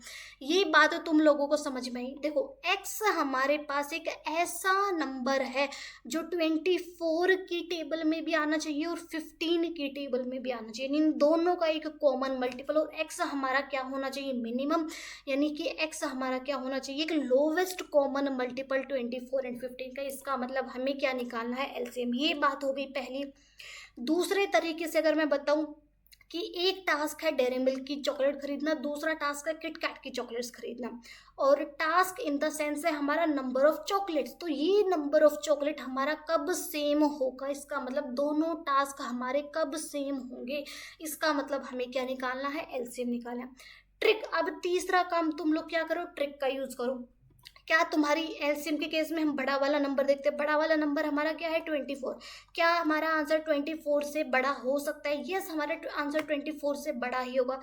ये बात तुम लोगों को समझ में आई। देखो x हमारे पास एक ऐसा नंबर है जो 24 की टेबल में भी आना चाहिए और 15 की टेबल में भी आना चाहिए, इन दोनों का एक कॉमन मल्टीपल। और x हमारा क्या होना चाहिए, मिनिमम, यानी कि x हमारा क्या होना चाहिए, एक लोवेस्ट कॉमन मल्टीपल 24 एंड 15 का। इसका मतलब हमें क्या निकालना है, LCM। ये बात हो गई पहली। दूसरे तरीके से अगर मैं बताऊं कि एक टास्क है डेयरी मिल्क की चॉकलेट खरीदना, दूसरा टास्क है किट कैट की चॉकलेट्स खरीदना, और टास्क इन द सेंस है हमारा नंबर ऑफ चॉकलेट्स। तो ये नंबर ऑफ चॉकलेट हमारा कब सेम होगा, इसका मतलब दोनों टास्क हमारे कब सेम होंगे, इसका मतलब हमें क्या निकालना है, LCM निकालना है। ट्रिक, अब तीसरा काम तुम लोग क्या करो, ट्रिक का यूज करो। क्या तुम्हारी LCM के केस में हम बड़ा वाला नंबर देखते हैं, बड़ा वाला नंबर हमारा क्या है 24। क्या हमारा आंसर 24 से बड़ा हो सकता है, यस हमारा आंसर 24 से बड़ा ही होगा।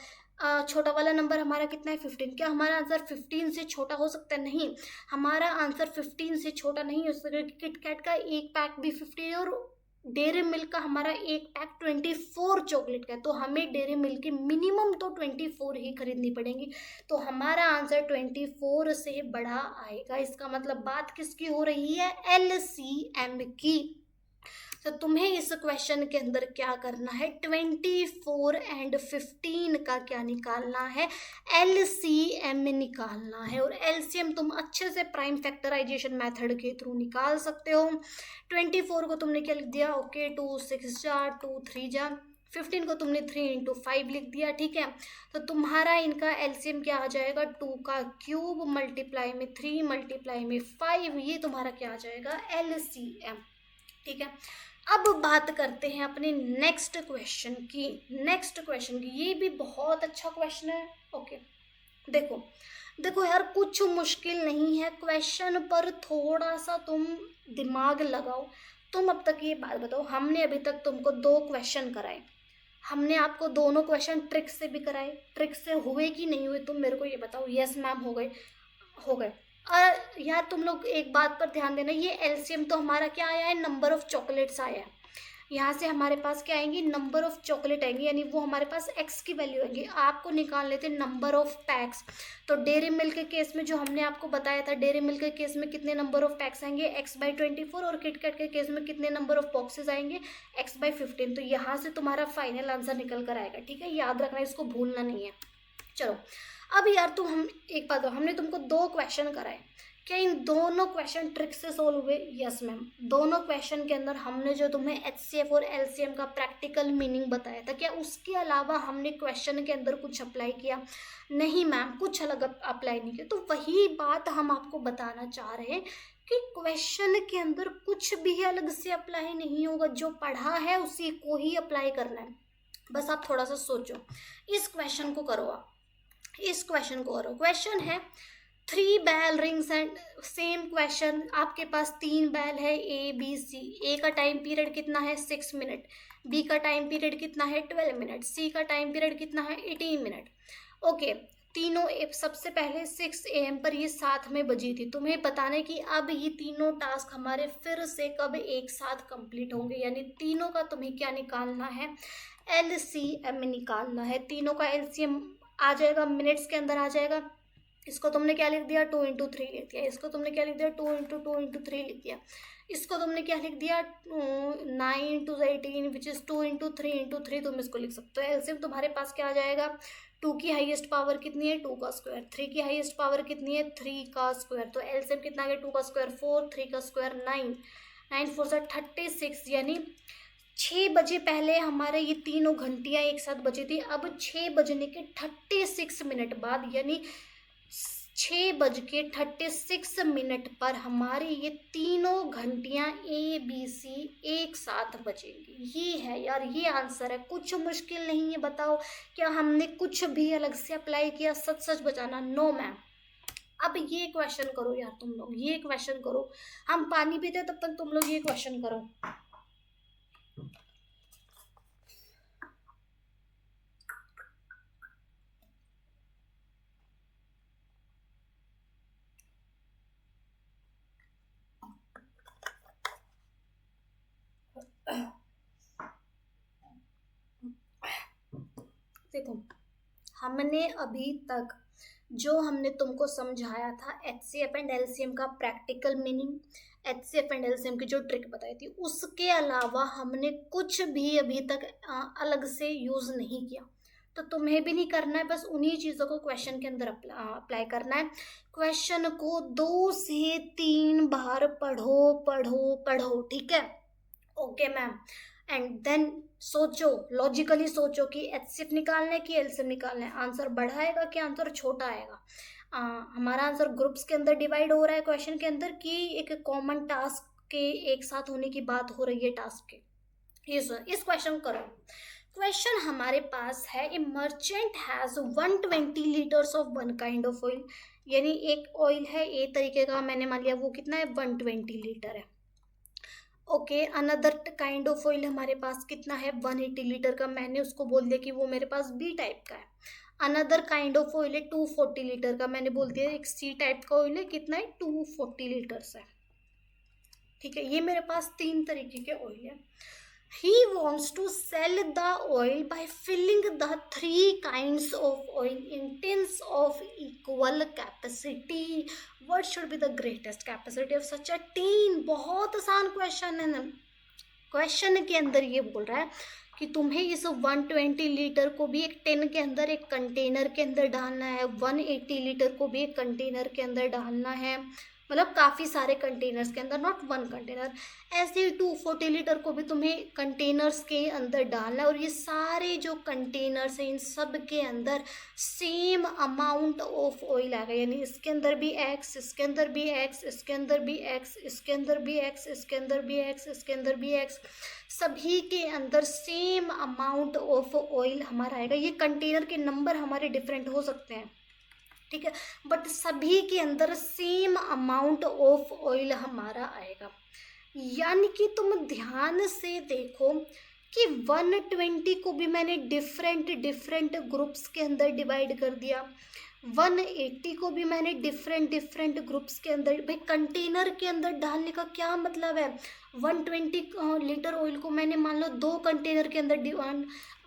छोटा वाला नंबर हमारा कितना है 15, क्या हमारा आंसर 15 से छोटा हो सकता है, नहीं, हमारा आंसर 15 से छोटा नहीं हो सकता, क्योंकि किटकैट का एक पैक भी 15 है और डेयरी मिल्क का हमारा एक पैक 24 चॉकलेट का है। तो हमें डेयरी मिल्क की मिनिमम तो 24 ही खरीदनी पड़ेंगी, तो हमारा आंसर 24 से बड़ा आएगा। इसका मतलब बात किसकी हो रही है, LCM की। तो तुम्हें इस क्वेश्चन के अंदर क्या करना है, 24 एंड 15 का क्या निकालना है, LCM निकालना है। और LCM तुम अच्छे से प्राइम फैक्टराइजेशन मेथड के थ्रू निकाल सकते हो। 24 को तुमने क्या लिख दिया, ओके 2 6 जा 2 3 जा, 15 को तुमने 3 इंटू 5 लिख दिया, ठीक है। तो तुम्हारा इनका LCM क्या आ जाएगा, 2 का क्यूब मल्टीप्लाई में 3 मल्टीप्लाई में 5, ये तुम्हारा क्या आ जाएगा, LCM, ठीक है। अब बात करते हैं अपने नेक्स्ट क्वेश्चन की, ये भी बहुत अच्छा क्वेश्चन है, ओके। देखो यार, कुछ मुश्किल नहीं है क्वेश्चन, पर थोड़ा सा तुम दिमाग लगाओ। तुम अब तक ये बात बताओ, हमने अभी तक तुमको 2 क्वेश्चन कराए, हमने आपको दोनों क्वेश्चन ट्रिक से भी कराए, ट्रिक से हुए कि नहीं हुए तुम मेरे को ये बताओ। यस मैम हो गए, हो गए। और यार तुम लोग एक बात पर ध्यान देना, ये LCM तो हमारा क्या आया है, नंबर ऑफ चॉकलेट्स आया है, यहाँ से हमारे पास क्या आएंगी, नंबर ऑफ चॉकलेट आएंगे, यानी वो हमारे पास x की वैल्यू आएंगी। आपको निकाल लेते नंबर ऑफ पैक्स। तो डेयरी मिल्क के केस में जो हमने आपको बताया था, डेयरी मिल्क के केस में कितने नंबर ऑफ पैक्स आएंगे, x/24, और किटकैट के केस में कितने नंबर ऑफ बॉक्सेस आएंगे, x/15। तो यहाँ से तुम्हारा फाइनल आंसर निकल कर आएगा, ठीक है, याद रखना, इसको भूलना नहीं है। चलो अब यार हम एक बात, हमने तुमको 2 क्वेश्चन कराए, क्या इन दोनों क्वेश्चन ट्रिक से सोल्व हुए, यस मैम। दोनों क्वेश्चन के अंदर हमने जो तुम्हें HCF और LCM का प्रैक्टिकल मीनिंग बताया था, क्या उसके अलावा हमने क्वेश्चन के अंदर कुछ अप्लाई किया, नहीं मैम, कुछ अलग अप्लाई नहीं किया। तो वही बात हम आपको बताना चाह रहे हैं कि क्वेश्चन के अंदर कुछ भी अलग से अप्लाई नहीं होगा, जो पढ़ा है उसी को ही अप्लाई करना है। बस आप थोड़ा सा सोचो, इस क्वेश्चन को करो, आप इस क्वेश्चन को करो। क्वेश्चन है 3 bell rings and same question, आपके पास 3 बेल है ABC। A का टाइम पीरियड कितना है 6 मिनट, B का टाइम पीरियड कितना है 12 मिनट, C का टाइम पीरियड कितना है 18 मिनट, ओके। तीनों सबसे पहले 6 AM पर ये साथ में बजी थी। तुम्हें बताना है कि अब ये तीनों टास्क हमारे फिर से कब एक साथ कंप्लीट होंगे, यानी तीनों का तुम्हें क्या निकालना है, LCM निकालना है। तीनों का LCM आ जाएगा, मिनट्स के अंदर आ जाएगा। इसको तुमने क्या लिख दिया, 2 × 3 लिख दिया। इसको तुमने क्या लिख दिया, 2 × 2 × 3 लिख दिया। इसको तुमने क्या लिख दिया, 9 × 18 विच इज़ 2 × 3 × 3, तुम इसको लिख सकते हो। एलसीएम तुम्हारे पास क्या आ जाएगा, 2 की हाईएस्ट पावर कितनी है, 2 का स्क्वायर। 3 की हाईएस्ट पावर कितनी है, 3 का स्क्वायर। तो एलसीएम कितना आ गया, 2 का स्क्वायर 4, 3 का स्क्वायर 9, 9 4 36, यानी 6 बजे पहले हमारे ये तीनों घंटियाँ एक साथ बजी थी। अब 6 बजने के 36 मिनट बाद, यानी 6:36 पर हमारी ये तीनों घंटियां ABC एक साथ बजेंगी। ये है यार, ये आंसर है, कुछ मुश्किल नहीं है। बताओ क्या हमने कुछ भी अलग से अप्लाई किया, सच सच बताना। No ma'am. अब ये क्वेश्चन करो यार तुम लोग, ये क्वेश्चन करो। हम पानी पीते तब तक तुम लोग ये क्वेश्चन करो। देखो, हमने अभी तक जो हमने तुमको समझाया था HCF एंड LCM का practical meaning, HCF and LCM की जो ट्रिक बताई थी, उसके अलावा हमने कुछ भी अभी तक अलग से यूज नहीं किया। तो तुम्हें भी नहीं करना है, बस उन्हीं चीज़ों को क्वेश्चन के अंदर अप्लाई करना है। क्वेश्चन को 2 से 3 बार पढ़ो पढ़ो पढ़ो, ठीक है। Okay ma'am. एंड देन सोचो, लॉजिकली सोचो कि HCF निकालना है कि LCM निकालना है। आंसर बड़ा आएगा कि आंसर छोटा आएगा। हमारा आंसर ग्रुप्स के अंदर डिवाइड हो रहा है क्वेश्चन के अंदर, कि एक कॉमन टास्क के एक साथ होने की बात हो रही है टास्क के। इस क्वेश्चन को करो। क्वेश्चन हमारे पास है, ए merchant has 120 litres of one kind of oil, यानी एक ऑयल है ए तरीके का, मैंने मान लिया वो कितना है, 120 लीटर है। Okay, another kind of oil हमारे पास कितना है, 180 लीटर का, मैंने उसको बोल दिया कि वो मेरे पास बी टाइप का है। अनदर काइंड ऑफ ऑयल है 240 लीटर का, मैंने बोल दिया एक सी टाइप का ऑयल है, कितना है, 240 लीटर्स है। ठीक है, ये मेरे पास 3 तरीके के ऑयल है। He wants to sell the oil by filling the 3 kinds of oil in tins of equal capacity. What should be the greatest capacity of such a tin? बहुत आसान क्वेश्चन है ना। क्वेश्चन के अंदर ये बोल रहा है कि तुम्हें इस 120 लीटर को भी एक टिन के अंदर, एक कंटेनर के अंदर डालना है, 180 लीटर को भी एक कंटेनर के अंदर डालना है, मतलब काफ़ी सारे कंटेनर्स के अंदर, नॉट वन कंटेनर। ऐसे ही 240 लीटर को भी तुम्हें कंटेनर्स के अंदर डालना है, और ये सारे जो कंटेनर्स हैं इन सब के अंदर सेम अमाउंट ऑफ ऑयल आएगा, यानी इसके अंदर भी एक्स, इसके अंदर भी एक्स, इसके अंदर भी एक्स, इसके अंदर भी एक्स, इसके अंदर भी एक्स, इसके अंदर भी एक्स, सभी के अंदर सेम अमाउंट ऑफ ऑयल हमारा आएगा। ये कंटेनर के नंबर हमारे डिफरेंट हो सकते हैं, ठीक है, बट सभी के अंदर सेम अमाउंट ऑफ ऑयल हमारा आएगा। यानी कि तुम ध्यान से देखो कि 120 को भी मैंने डिफरेंट ग्रुप्स के अंदर डिवाइड कर दिया, 180 को भी मैंने डिफरेंट ग्रुप्स के अंदर। भाई कंटेनर के अंदर डालने का क्या मतलब है, 120 लीटर ऑयल को मैंने मान लो 2 कंटेनर के अंदर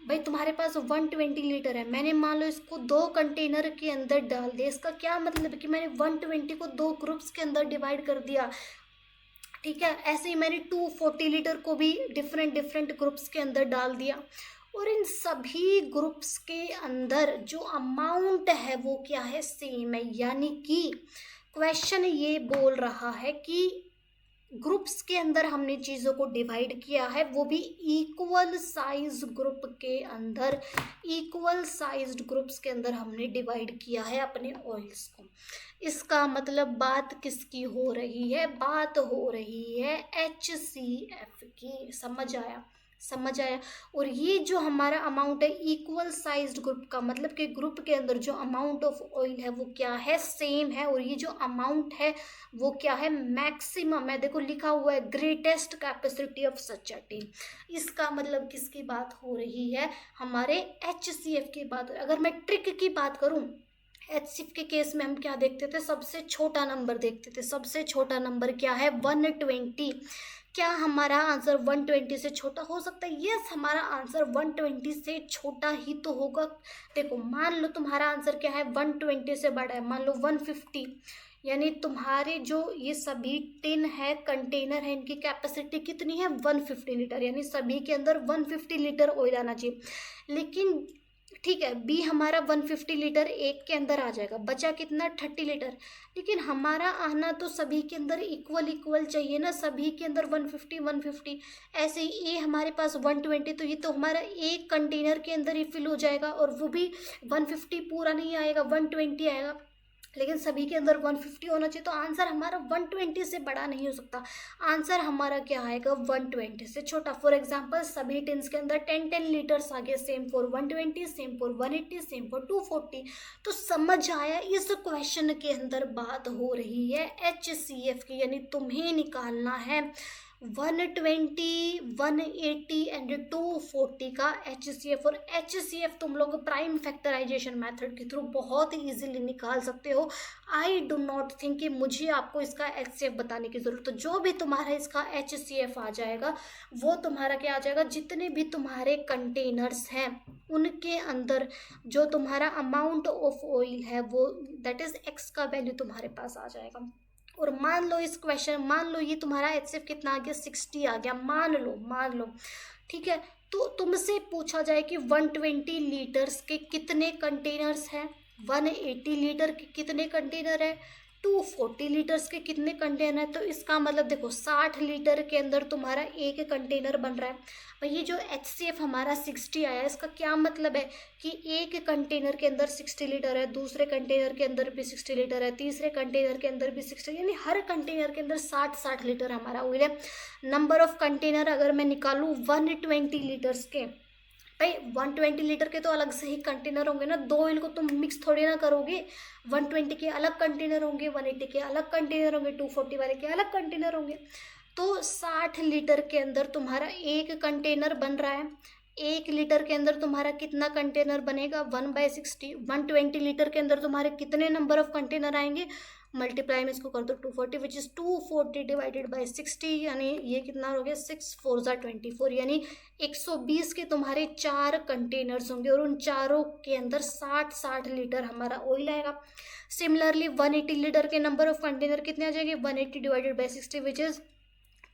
भाई तुम्हारे पास 120 लीटर है, मैंने मान लो इसको 2 कंटेनर के अंदर डाल दिया, इसका क्या मतलब है कि मैंने 120 को 2 ग्रुप्स के अंदर डिवाइड कर दिया। ठीक है, ऐसे ही मैंने 240 लीटर को भी डिफरेंट ग्रुप्स के अंदर डाल दिया, और इन सभी ग्रुप्स के अंदर जो अमाउंट है वो क्या है, सेम है। यानी कि क्वेश्चन ये बोल रहा है कि ग्रुप्स के अंदर हमने चीज़ों को डिवाइड किया है, वो भी इक्वल साइज ग्रुप के अंदर, इक्वल साइज्ड ग्रुप्स के अंदर हमने डिवाइड किया है अपने ऑयल्स को। इसका मतलब बात किसकी हो रही है, बात हो रही है HCF की। समझ आया, समझ आया। और ये जो हमारा अमाउंट है इक्वल साइज्ड ग्रुप का, मतलब कि ग्रुप के अंदर जो अमाउंट ऑफ ऑयल है वो क्या है, सेम है, और ये जो अमाउंट है वो क्या है, मैक्सिमम है। देखो लिखा हुआ है greatest capacity of such a team. इसका मतलब किसकी बात हो रही है, हमारे HCF की बात। अगर मैं ट्रिक की बात करूं, HCF के केस में हम क्या देखते थे, सबसे छोटा नंबर देखते थे। सबसे छोटा नंबर क्या है, 120। क्या हमारा आंसर 120 से छोटा हो सकता है? यस, हमारा आंसर 120 से छोटा ही तो होगा। देखो, मान लो तुम्हारा आंसर क्या है, 120 से बड़ा है, मान लो 150, यानी तुम्हारे जो ये सभी टिन है, कंटेनर है, इनकी कैपेसिटी कितनी है, 150 लीटर, यानी सभी के अंदर 150 लीटर ऑयल आना चाहिए। लेकिन ठीक है, बी हमारा 150 लीटर एक के अंदर आ जाएगा, बचा कितना, 30 लीटर। लेकिन हमारा आना तो सभी के अंदर इक्वल इक्वल चाहिए ना, सभी के अंदर 150 150। ऐसे ही ए हमारे पास 120, तो ये तो हमारा एक कंटेनर के अंदर ही फिल हो जाएगा, और वो भी 150 पूरा नहीं आएगा, 120 आएगा। लेकिन सभी के अंदर 150 होना चाहिए, तो आंसर हमारा 120 से बड़ा नहीं हो सकता। आंसर हमारा क्या आएगा, 120 से छोटा। फॉर एग्जांपल, सभी टिन्स के अंदर 10 लीटर्स आ गए, same for 120, same for 180, same for 240। तो समझ आया, इस क्वेश्चन के अंदर बात हो रही है HCF की, यानी तुम्हें निकालना है 120, 180 एंड 240 का HCF। और HCF तुम लोग प्राइम फैक्टराइजेशन मेथड के थ्रू बहुत ही इजीली निकाल सकते हो। आई डू नॉट थिंक कि मुझे आपको इसका HCF बताने की ज़रूरत। तो जो भी तुम्हारा इसका HCF आ जाएगा, वो तुम्हारा क्या आ जाएगा, जितने भी तुम्हारे कंटेनर्स हैं उनके अंदर जो तुम्हारा अमाउंट ऑफ ऑयल है, वो दैट इज़ X का वैल्यू तुम्हारे पास आ जाएगा। और मान लो इस क्वेश्चन, मान लो ये तुम्हारा HCF कितना आ गया, 60 आ गया, मान लो, ठीक है। तो तुमसे पूछा जाए कि 120 लीटर्स के कितने कंटेनर्स हैं, 180 लीटर के कितने कंटेनर है, 240 लीटर्स के कितने कंटेनर है। तो इसका मतलब देखो, 60 लीटर के अंदर तुम्हारा एक कंटेनर बन रहा है। भाई ये जो HCF हमारा 60 आया, इसका क्या मतलब है कि एक कंटेनर के अंदर 60 लीटर है, दूसरे कंटेनर के अंदर भी 60 लीटर है, तीसरे कंटेनर के अंदर भी 60, यानी हर कंटेनर के अंदर 60 लीटर हमारा ऑयल है। नंबर ऑफ कंटेनर अगर मैं निकालूँ 120 लीटर्स के, भाई 120 लीटर के तो अलग से ही कंटेनर होंगे ना, दो ऑयल को तुम मिक्स थोड़ी ना करोगे। 120 के अलग कंटेनर होंगे, 180 के अलग कंटेनर होंगे, 240 वाले के अलग कंटेनर होंगे। तो 60 लीटर के अंदर तुम्हारा एक कंटेनर बन रहा है। 1 लीटर के अंदर तुम्हारा कितना कंटेनर बनेगा, 1/60। 120 लीटर के अंदर तुम्हारे कितने नंबर ऑफ कंटेनर आएंगे, मल्टीप्लाई में इसको कर दो 240, विच इज़ 240 डिवाइडेड बाई 60, यानी ये कितना हो गया, 6 4 24, यानी 120 के तुम्हारे 4 कंटेनर्स होंगे, और उन चारों के अंदर 60 लीटर हमारा ऑयल आएगा। सिमिलरली 180 लीटर के नंबर ऑफ कंटेनर कितने आ जाएंगे, 180 डिवाइडेड बाई 60, विच इज़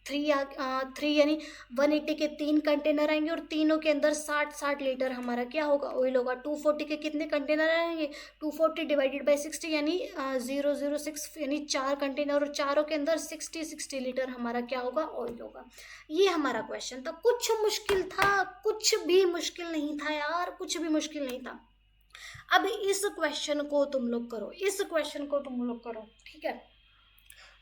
3, यानी 180 के 3 कंटेनर आएंगे, और तीनों के अंदर 60 लीटर हमारा क्या होगा, ऑयल होगा। 240 के कितने कंटेनर आएंगे, 240 डिवाइडेड बाई 60, यानी 006, यानी 4 कंटेनर, और चारों के अंदर 60 लीटर हमारा क्या होगा, ऑयल होगा। ये हमारा क्वेश्चन था। कुछ मुश्किल था, कुछ भी मुश्किल नहीं था यार, कुछ भी मुश्किल नहीं था। अब इस क्वेश्चन को तुम लोग करो, इस क्वेश्चन को तुम लोग करो, ठीक है,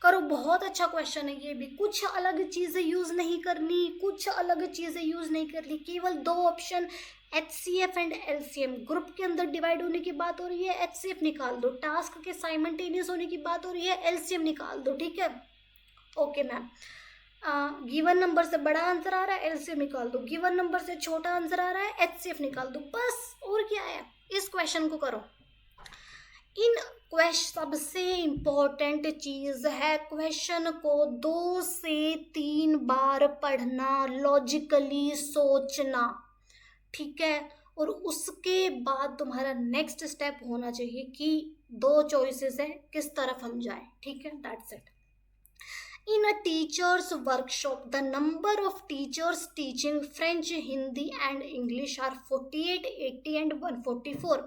करो। बहुत अच्छा क्वेश्चन है ये भी। कुछ अलग चीज़ें यूज़ नहीं करनी, कुछ अलग चीज़ें यूज़ नहीं करनी, केवल 2 option HCF and LCM। Group के अंदर डिवाइड होने की बात हो रही है, HCF निकाल दो। टास्क के साइमल्टेनियस होने की बात हो रही है, LCM निकाल दो, ठीक है। ओके मैम, गिवन नंबर से बड़ा आंसर आ रहा है, LCM निकाल दो। गिवन नंबर से छोटा आंसर आ रहा है, HCF निकाल दो, बस। और क्या है, इस क्वेश्चन को करो। इन क्वेश्चन सबसे इम्पोर्टेंट चीज़ है, क्वेश्चन को 2 से 3 बार पढ़ना, लॉजिकली सोचना, ठीक है। और उसके बाद तुम्हारा नेक्स्ट स्टेप होना चाहिए कि 2 चॉइसेस है, किस तरफ हम जाएं, ठीक है। That's it. In a teacher's workshop, the number of teachers teaching French, Hindi and English are 48, 80 and 144।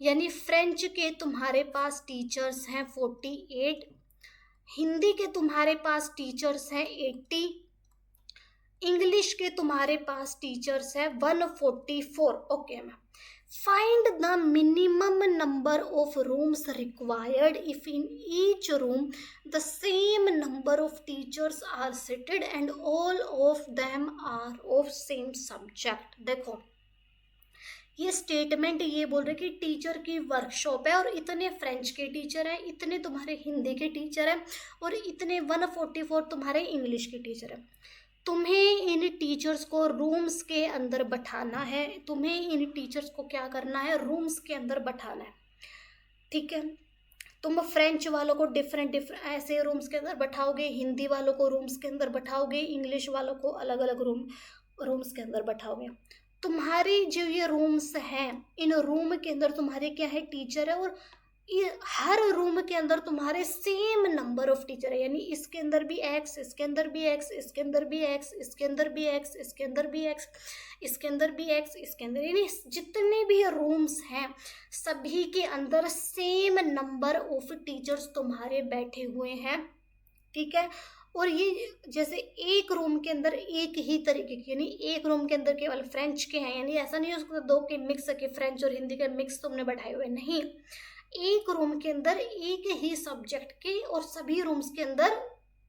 यानी फ्रेंच के तुम्हारे पास टीचर्स हैं 48, हिंदी के तुम्हारे पास टीचर्स हैं 80, इंग्लिश के तुम्हारे पास टीचर्स है 144। Okay ma'am, find the minimum number of rooms required if in each room the same number of teachers are seated and all of them are of same subject। देखो, ये statement ये बोल रहे कि teacher की workshop है, और इतने फ्रेंच के टीचर हैं, इतने तुम्हारे हिंदी के टीचर हैं, और इतने 144 तुम्हारे इंग्लिश के टीचर हैं। तुम्हें इन टीचर्स को रूम्स के अंदर बैठाना है, तुम्हें इन टीचर्स को क्या करना है, रूम्स के अंदर बैठाना है, ठीक है। तुम फ्रेंच वालों को डिफरेंट ऐसे रूम्स के अंदर बैठाओगे, हिंदी वालों को रूम्स के अंदर बैठाओगे, इंग्लिश वालों को अलग अलग रूम्स के अंदर बैठाओगे। तुम्हारे जो ये रूम्स हैं, इन रूम के अंदर तुम्हारे क्या है, टीचर है, और ये हर रूम के अंदर तुम्हारे सेम नंबर ऑफ टीचर है, यानी इसके अंदर भी एक्स, इसके अंदर भी एक्स, इसके अंदर भी एक्स, इसके अंदर भी एक्स, इसके अंदर भी एक्स, इसके अंदर भी एक्स, इसके अंदर, यानी जितने भी रूम्स हैं सभी के अंदर सेम नंबर ऑफ टीचर्स तुम्हारे बैठे हुए हैं। ठीक है। और ये जैसे एक रूम के अंदर एक ही तरीके की, यानी एक रूम के अंदर केवल फ्रेंच के हैं, यानी ऐसा नहीं है उसको दो के मिक्स के, फ्रेंच और हिंदी के मिक्स तुमने बैठाए हुए, नहीं, एक रूम के अंदर एक ही सब्जेक्ट के और सभी रूम्स के अंदर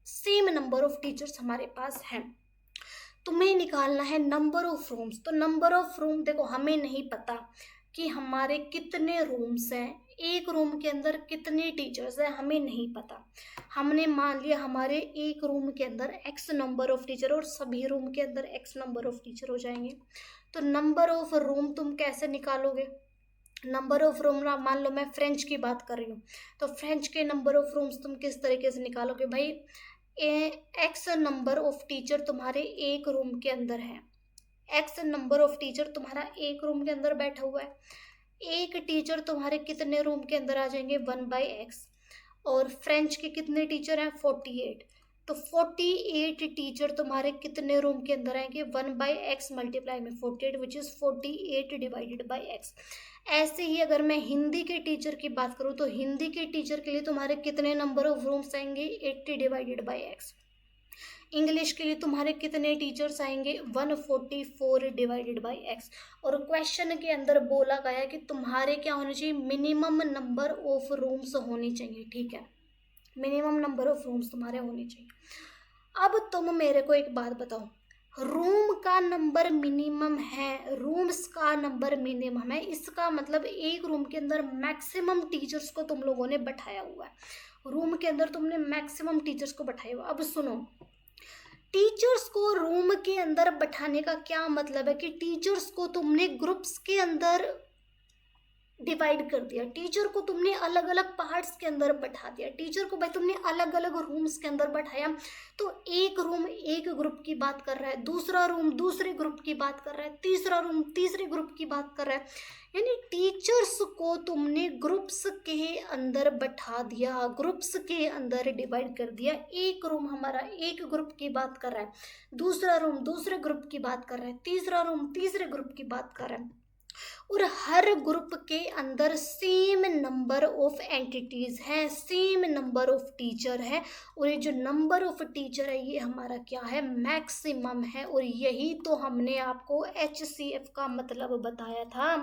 सेम नंबर ऑफ टीचर्स हमारे पास हैं। तुम्हें निकालना है नंबर ऑफ रूम्स। तो नंबर ऑफ रूम देखो, हमें नहीं पता कि हमारे कितने रूम्स हैं, एक रूम के अंदर कितने टीचर्स हैं, हमें नहीं पता। हमने मान लिया हमारे एक रूम के अंदर एक्स नंबर ऑफ टीचर और सभी रूम के अंदर एक्स नंबर ऑफ टीचर हो जाएंगे। तो नंबर ऑफ रूम तुम कैसे निकालोगे? नंबर ऑफ रूम, मान लो मैं फ्रेंच की बात कर रही हूँ, तो फ्रेंच के नंबर ऑफ रूम्स तुम किस तरीके से निकालोगे भाई? एक्स नंबर ऑफ टीचर तुम्हारे एक रूम के अंदर है, एक्स नंबर ऑफ टीचर तुम्हारा एक रूम के अंदर बैठा हुआ है, एक टीचर तुम्हारे कितने रूम के अंदर आ जाएंगे? 1/x। और फ्रेंच के कितने टीचर हैं? 48। तो 48 टीचर तुम्हारे कितने रूम के अंदर आएंगे? 1/x मल्टीप्लाई में 48 which is 48 divided by x। ऐसे ही अगर मैं हिंदी के टीचर की बात करूँ तो हिंदी के टीचर के लिए तुम्हारे कितने नंबर ऑफ रूम्स आएंगे? 80 डिवाइडेड बाई x। इंग्लिश के लिए तुम्हारे कितने टीचर्स आएंगे? 144 डिवाइडेड बाई x। और क्वेश्चन के अंदर बोला गया कि तुम्हारे क्या होने चाहिए? मिनिमम नंबर ऑफ रूम्स होने चाहिए। ठीक है, मिनिमम नंबर ऑफ रूम्स तुम्हारे होने चाहिए। अब तुम मेरे को एक बात बताओ, रूम का नंबर मिनिमम है, रूम्स का नंबर मिनिमम है, इसका मतलब एक रूम के अंदर मैक्सिमम टीचर्स को तुम लोगों ने बैठाया हुआ है, रूम के अंदर तुमने मैक्सिमम टीचर्स को बैठाया हुआ। अब सुनो, टीचर्स को रूम के अंदर बैठाने का क्या मतलब है कि टीचर्स को तुमने ग्रुप्स के अंदर डिवाइड कर दिया, टीचर को तुमने अलग अलग पार्ट्स के अंदर बैठा दिया, टीचर को भाई तुमने अलग अलग रूम्स के अंदर बैठाया। तो एक रूम एक ग्रुप की बात कर रहा है, दूसरा रूम दूसरे ग्रुप की बात कर रहा है, तीसरा रूम तीसरे ग्रुप की बात कर रहा है, यानी टीचर्स को तुमने ग्रुप्स के अंदर बैठा दिया, ग्रुप्स के अंदर डिवाइड कर दिया। एक रूम हमारा एक ग्रुप की बात कर रहा है, दूसरा रूम दूसरे ग्रुप की बात कर रहा है, तीसरा रूम तीसरे ग्रुप की बात कर रहा है, और हर ग्रुप के अंदर सेम नंबर ऑफ एंटिटीज है, सेम नंबर ऑफ टीचर है, और ये जो नंबर ऑफ टीचर है ये हमारा क्या है? मैक्सिमम है। और यही तो हमने आपको HCF का मतलब बताया था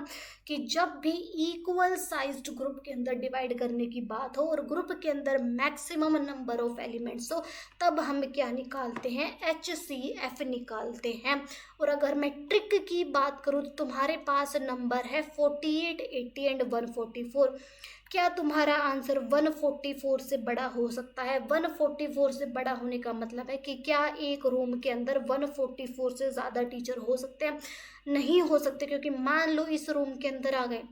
कि जब भी इक्वल साइज्ड ग्रुप के अंदर डिवाइड करने की बात हो और ग्रुप के अंदर मैक्सिमम नंबर ऑफ एलिमेंट्स हो, तब हम क्या निकालते हैं? HCF निकालते हैं। और अगर मैं ट्रिक की बात करूँ तो तुम्हारे पास नंबर है 48, 80 एंड 144। क्या तुम्हारा आंसर 144 से बड़ा हो सकता है? 144 से बड़ा होने का मतलब है कि क्या एक रूम के अंदर 144 से ज़्यादा टीचर हो सकते हैं? नहीं हो सकते, क्योंकि मान लो इस रूम के अंदर आ गए,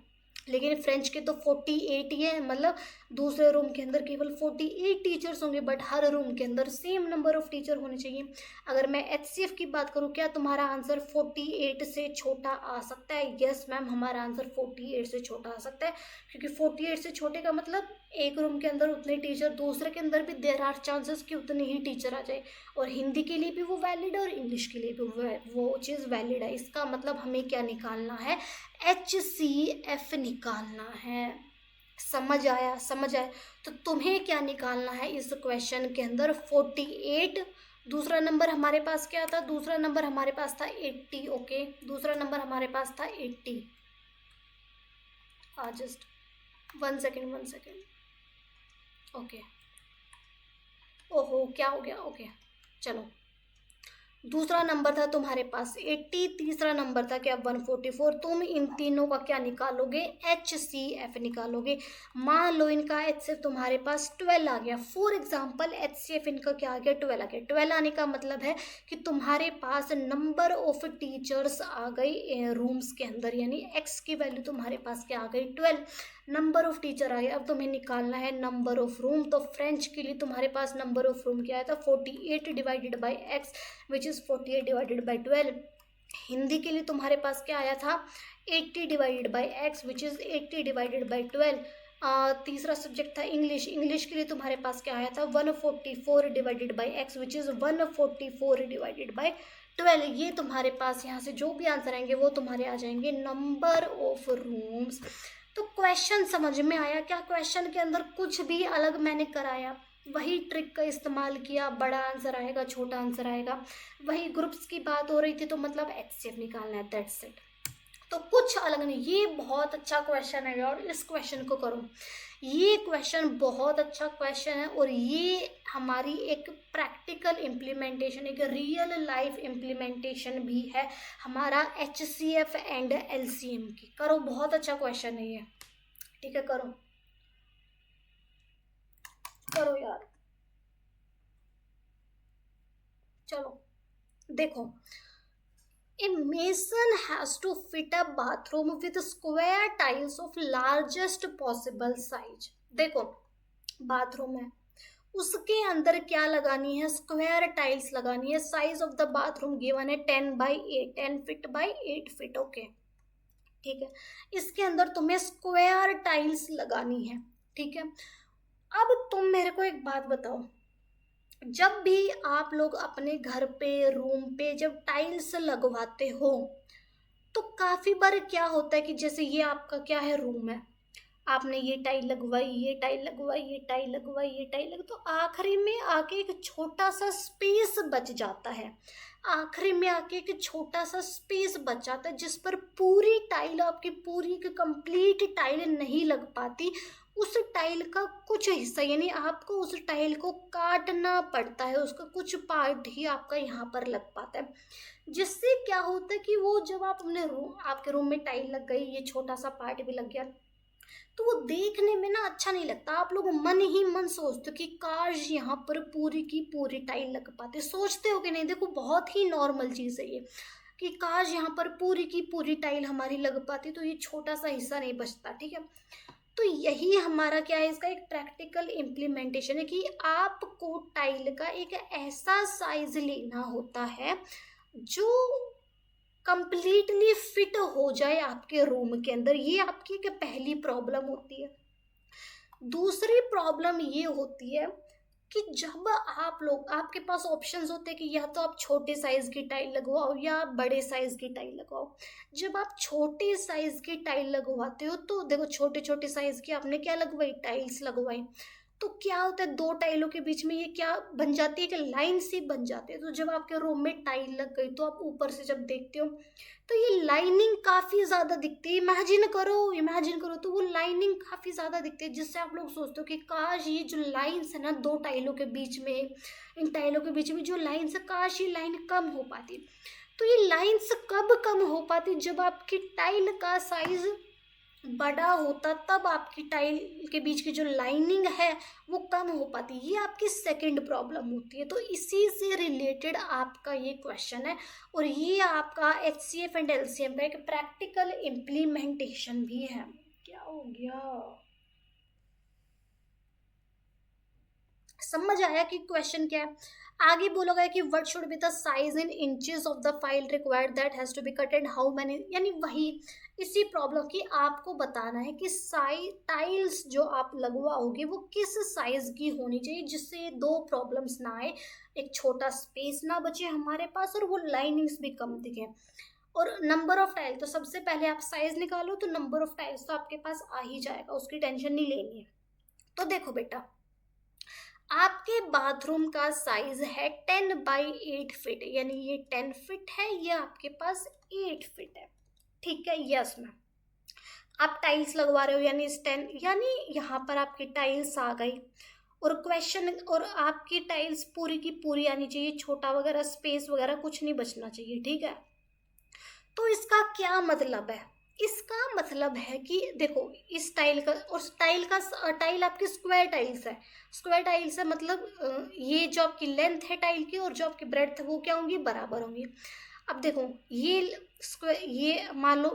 लेकिन फ्रेंच के तो 48 ही है, मतलब दूसरे रूम के अंदर केवल 48 टीचर्स होंगे, बट हर रूम के अंदर सेम नंबर ऑफ टीचर होने चाहिए। अगर मैं HCF की बात करूँ, क्या तुम्हारा आंसर 48 से छोटा आ सकता है? यस मैम, हमारा आंसर 48 से छोटा आ सकता है, क्योंकि 48 से छोटे का मतलब एक रूम के अंदर उतने टीचर, दूसरे के अंदर भी देयर आर चांसेस कि उतने ही टीचर आ जाए, और हिंदी के लिए भी वो वैलिड है और इंग्लिश के लिए भी वो चीज़ वैलिड है। इसका मतलब हमें क्या निकालना है? HCF निकालना है। समझ आया? समझ आया? तो तुम्हें क्या निकालना है इस क्वेश्चन के अंदर? 48। दूसरा नंबर हमारे पास क्या था? दूसरा नंबर हमारे पास था 80। ओके, दूसरा नंबर हमारे पास था 80। Just 1 second 1 second. ओके, ओहो क्या हो गया? ओके चलो, दूसरा नंबर था तुम्हारे पास 80, तीसरा नंबर था क्या 144। तुम इन तीनों का क्या निकालोगे, HCF निकालोगे। मान लो इनका HCF तुम्हारे पास 12 आ गया, फॉर एग्जाम्पल HCF इनका क्या आ गया, 12 आ गया। 12 आने का मतलब है कि तुम्हारे पास नंबर ऑफ टीचर्स आ गई रूम्स के अंदर, यानी x की वैल्यू तुम्हारे पास क्या आ गई, 12। नंबर ऑफ टीचर आ गया। अब तुम्हें निकालना है नंबर ऑफ रूम। तो फ्रेंच के लिए तुम्हारे पास नंबर ऑफ रूम क्या आया था, 48 divided by x which is 48 divided by 12। Hindi के लिए तुम्हारे पास क्या आया था, 80 divided by x which is 80 divided by 12। तीसरा सब्जेक्ट था इंग्लिश। इंग्लिश के लिए तुम्हारे पास क्या आया था, 144 divided by x which is 144 divided by 12। ये तुम्हारे पास यहाँ से जो भी आंसर आएंगे वो तुम्हारे आ जाएंगे नंबर ऑफ रूम्स। तो क्वेश्चन समझ में आया क्या, क्वेश्चन के अंदर कुछ भी अलग मैंने कराया, वही ट्रिक का इस्तेमाल किया, बड़ा आंसर आएगा छोटा आंसर आएगा। वही ग्रुप्स की बात हो रही थी तो मतलब HCF निकालना है, दैट्स इट। तो कुछ अलग नहीं। ये बहुत अच्छा क्वेश्चन है और इस क्वेश्चन को करो। ये क्वेश्चन बहुत अच्छा क्वेश्चन है और ये हमारी एक प्रैक्टिकल इम्प्लीमेंटेशन, एक रियल लाइफ इम्प्लीमेंटेशन भी है हमारा HCF एंड LCM की। करो, बहुत अच्छा क्वेश्चन है ये, ठीक है, करो करो यार। चलो देखो, a mason has to fit a bathroom with square tiles of largest possible size। देखो बाथरूम है, उसके अंदर क्या लगानी है, स्क्वायर टाइल्स लगानी है। Size of the bathroom given है 10/8, 10 फीट बाई 8 फीट, ओके ठीक है। इसके अंदर तुम्हें स्क्वायर टाइल्स लगानी है, ठीक है। अब तुम मेरे को एक बात बताओ, जब भी आप लोग अपने घर पे, रूम पे जब टाइल्स लगवाते हो तो काफी बार क्या होता है कि जैसे ये आपका क्या है, रूम है, आपने ये टाइल लगवाई, ये टाइल लगवाई, ये टाइल लगवाई, ये टाइल लग, तो आखिरी में आके एक छोटा सा स्पेस बच जाता है। आखिरी में आके एक छोटा सा स्पेस बच जाता है जिस पर पूरी टाइल, आपकी पूरी की कंप्लीट टाइल नहीं लग पाती। उस टाइल का कुछ हिस्सा, यानी आपको उस टाइल को काटना पड़ता है, उसका कुछ पार्ट ही आपका यहाँ पर लग पाता है। जिससे क्या होता है कि वो जब आप अपने रूम, आपके रूम में टाइल लग गई, ये छोटा सा पार्ट भी लग गया, तो वो देखने में ना अच्छा नहीं लगता। आप लोग मन ही मन सोचते हो कि काश यहाँ पर पूरी की पूरी टाइल लग पाते। सोचते हो कि नहीं, देखो बहुत ही नॉर्मल चीज़ है ये, कि काश यहाँ पर पूरी की पूरी टाइल हमारी लग पाती तो ये छोटा सा हिस्सा नहीं बचता, ठीक है। तो यही हमारा क्या है, इसका एक प्रैक्टिकल इम्प्लीमेंटेशन है कि आपको टाइल का एक ऐसा साइज लेना होता है जो कंप्लीटली फिट हो जाए आपके रूम के अंदर। ये आपकी एक पहली प्रॉब्लम होती है। दूसरी प्रॉब्लम ये होती है कि जब आप लोग, आपके पास ऑप्शंस होते हैं कि या तो आप छोटे साइज की टाइल लगवाओ या आप बड़े साइज की टाइल लगवाओ। जब आप छोटे साइज की टाइल लगवाते हो तो देखो, छोटे छोटे साइज की आपने क्या लगवाई, टाइल्स लगवाई, तो क्या होता है, दो टाइलों के बीच में ये क्या बन जाती है कि लाइन सी बन जाती है। तो जब आपके रूम में टाइल लग गई तो आप ऊपर से जब देखते हो तो ये लाइनिंग काफ़ी ज़्यादा दिखती है। इमेजिन करो, इमेजिन करो, तो वो लाइनिंग काफ़ी ज़्यादा दिखती है, जिससे आप लोग सोचते हो कि काश ये जो लाइन्स है ना दो टाइलों के बीच में, इन टाइलों के बीच में जो लाइन्स है, काश ये लाइन कम हो पाती। तो ये लाइन्स कब कम हो पाती, जब आपकी टाइल का साइज बड़ा होता, तब आपकी टाइल के बीच की जो लाइनिंग है वो कम हो पाती। ये आपकी सेकंड प्रॉब्लम होती है। तो इसी से रिलेटेड आपका ये क्वेश्चन है और ये आपका HCF एंड LCM का एक प्रैक्टिकल इम्प्लीमेंटेशन भी है। क्या हो गया, समझ आया कि क्वेश्चन क्या है। आगे बोला गया कि what should be the size in inches of the file required that has to be cut and how many, यानी वही इसी प्रॉब्लम की आपको बताना है कि साइज टाइल्स जो आप लगवाओगे वो किस साइज की होनी चाहिए जिससे दो प्रॉब्लम्स ना आए, एक छोटा स्पेस ना बचे हमारे पास और वो लाइनिंग्स भी कम दिखे। और नंबर ऑफ टाइल, तो सबसे पहले आप साइज निकालो, तो नंबर ऑफ टाइल्स तो आपके पास आ ही जाएगा, उसकी टेंशन नहीं लेनी है। तो देखो बेटा, आपके बाथरूम का साइज है 10/8 फीट, यानी ये 10 फीट है, ये आपके पास 8 फीट है, ठीक है। यस मैम, आप टाइल्स लगवा रहे हो, यानी इस 10, यानी यहाँ पर आपकी टाइल्स आ गई और क्वेश्चन और आपकी टाइल्स पूरी की पूरी आनी चाहिए, छोटा वगैरह स्पेस वगैरह कुछ नहीं बचना चाहिए, ठीक है। तो इसका क्या मतलब है? इसका मतलब है कि देखो इस टाइल का और टाइल आपकी स्क्वायर टाइल्स है। स्क्वायर टाइल्स है मतलब ये जो आपकी लेंथ है टाइल की और जो आपकी ब्रेड्थ है वो क्या होंगी, बराबर होंगी। अब देखो ये स्क्वायर, ये मान लो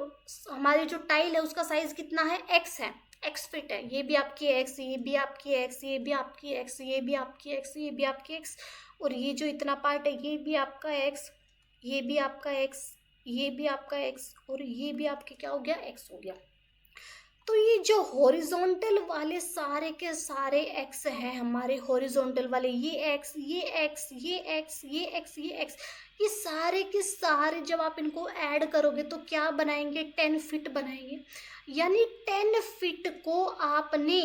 हमारी जो टाइल है उसका साइज कितना है, एक्स है, एक्स फिट है। ये भी आपकी एक्स, ये भी आपकी एक्स, ये भी आपकी एक्स, ये भी आपकी एक्स, ये भी आपकी एक्स, और ये जो इतना पार्ट है ये भी आपका एक्स, ये भी आपका एक्स, ये भी आपका एक्स, और ये भी आपके क्या हो गया, एक्स हो गया। तो ये जो हॉरिजॉन्टल वाले सारे के सारे एक्स हैं हमारे, हॉरिजॉन्टल वाले, ये एक्स, ये एक्स, ये एक्स, ये एक्स, ये एक्स, ये सारे के सारे जब आप इनको ऐड करोगे तो क्या बनाएंगे, 10 फीट बनाएंगे। यानी 10 फीट को आपने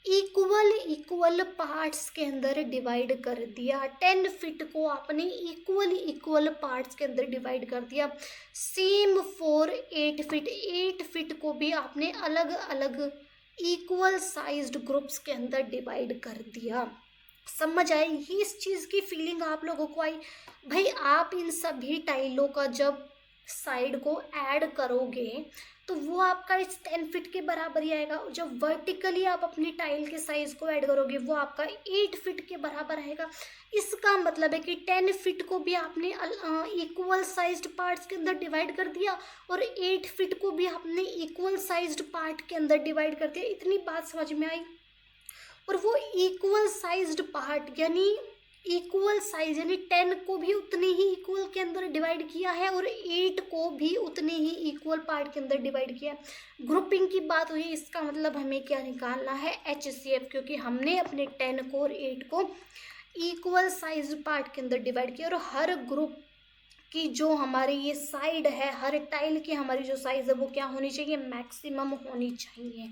इक्वल पार्ट्स के अंदर डिवाइड कर दिया। 10 फीट को आपने इक्वल पार्ट्स के अंदर डिवाइड कर दिया। सेम फॉर 8 फीट, 8 फीट को भी आपने अलग अलग इक्वल साइज्ड ग्रुप्स के अंदर डिवाइड कर दिया। समझ आई ये इस चीज़ की फीलिंग आप लोगों को आई? भाई आप इन सभी टाइलों का जब साइड को ऐड करोगे तो वो आपका इस 10 फीट के बराबर ही आएगा। जब वर्टिकली आप अपनी टाइल के साइज को ऐड करोगे वो आपका 8 फीट के बराबर आएगा। इसका मतलब है कि 10 फीट को भी आपने इक्वल साइज्ड पार्ट्स के अंदर डिवाइड कर दिया और 8 फीट को भी आपने इक्वल साइज्ड पार्ट के अंदर डिवाइड कर दिया। इतनी बात समझ में आई? और वो इक्वल साइज्ड पार्ट यानी इक्वल साइज यानी 10 को भी उतने ही इक्वल के अंदर डिवाइड किया है और 8 को भी उतने ही इक्वल पार्ट के अंदर डिवाइड किया है। ग्रुपिंग की बात हुई, इसका मतलब हमें क्या निकालना है, HCF, क्योंकि हमने अपने 10 को और 8 को इक्वल साइज पार्ट के अंदर डिवाइड किया। और हर ग्रुप की जो हमारी ये साइड है, हर टाइल की हमारी जो साइज है वो क्या होनी चाहिए, मैक्सिमम होनी चाहिए।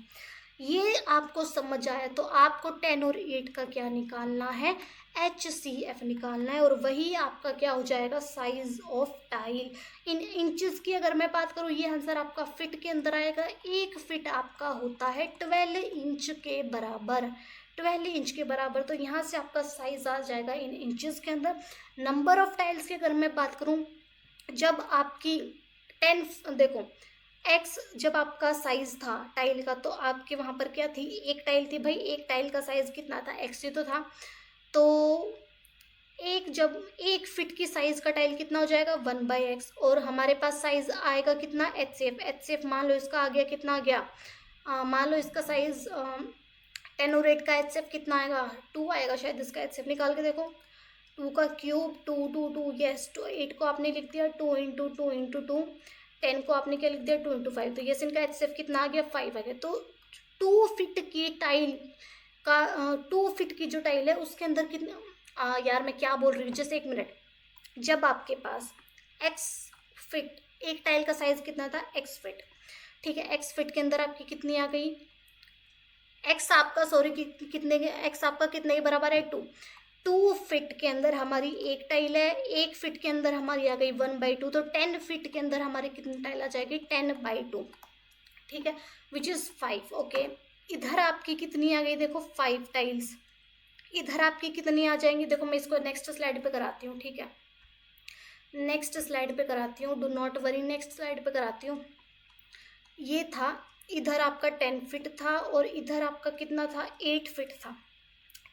ये आपको समझ आया? तो आपको 10 और 8 का क्या निकालना है, HCF निकालना है, और वही आपका क्या हो जाएगा, size of tile. In inches की अगर मैं बात करूँ, ये आंसर आपका फिट के अंदर आएगा। 1 फिट आपका होता है 12 इंच के बराबर, 12 इंच के बराबर। तो यहाँ से आपका साइज आ जाएगा इन इंचेस के अंदर। नंबर ऑफ टाइल्स की अगर मैं बात करूँ, जब आपकी 10 देखो एक्स जब आपका साइज था टाइल का तो आपके वहाँ पर क्या थी, एक टाइल थी। भाई एक टाइल का साइज कितना था, एक्स ही तो था। तो एक फिट की साइज का टाइल कितना हो जाएगा, 1/x। और हमारे पास साइज आएगा कितना, HCF मान लो इसका आ गया, कितना आ गया, मान लो इसका साइज 10 और 8 का HCF कितना आएगा, 2 आएगा शायद। इसका HCF निकाल के देखो, 2 का क्यूब 2 2 2, यस। 8 को आपने लिख दिया 2 इंटू 2 इंटू 2, 10 को आपने क्या लिख दिया 2 इंटू 5। तो यस इनका HCF कितना आ गया, 5 आ गया। तो 2 फिट की टाइल का 2 फिट की जो टाइल है उसके अंदर कितना, यार मैं क्या बोल रही हूँ, जैसे 1 मिनट। जब आपके पास x फिट, एक टाइल का साइज कितना था, x फिट, ठीक है। x फिट के अंदर आपकी कितनी आ गई, x आपका सॉरी कितने के, x आपका कितने के बराबर है, 2 फिट के अंदर हमारी एक टाइल है, 1 फिट के अंदर हमारी आ गई 1/2। तो 10 फिट के अंदर हमारी कितनी टाइल आ जाएगी, 10/2, ठीक है, विच इज़ 5। ओके, इधर आपकी कितनी आ गई, देखो 5 टाइल्स। इधर आपकी कितनी आ जाएंगी, देखो मैं इसको नेक्स्ट स्लाइड पे कराती हूँ, ठीक है, नेक्स्ट स्लाइड पे कराती हूँ, do not worry, next slide पे कराती हूँ। ये था, इधर आपका 10 फिट था और इधर आपका कितना था, 8 फिट था,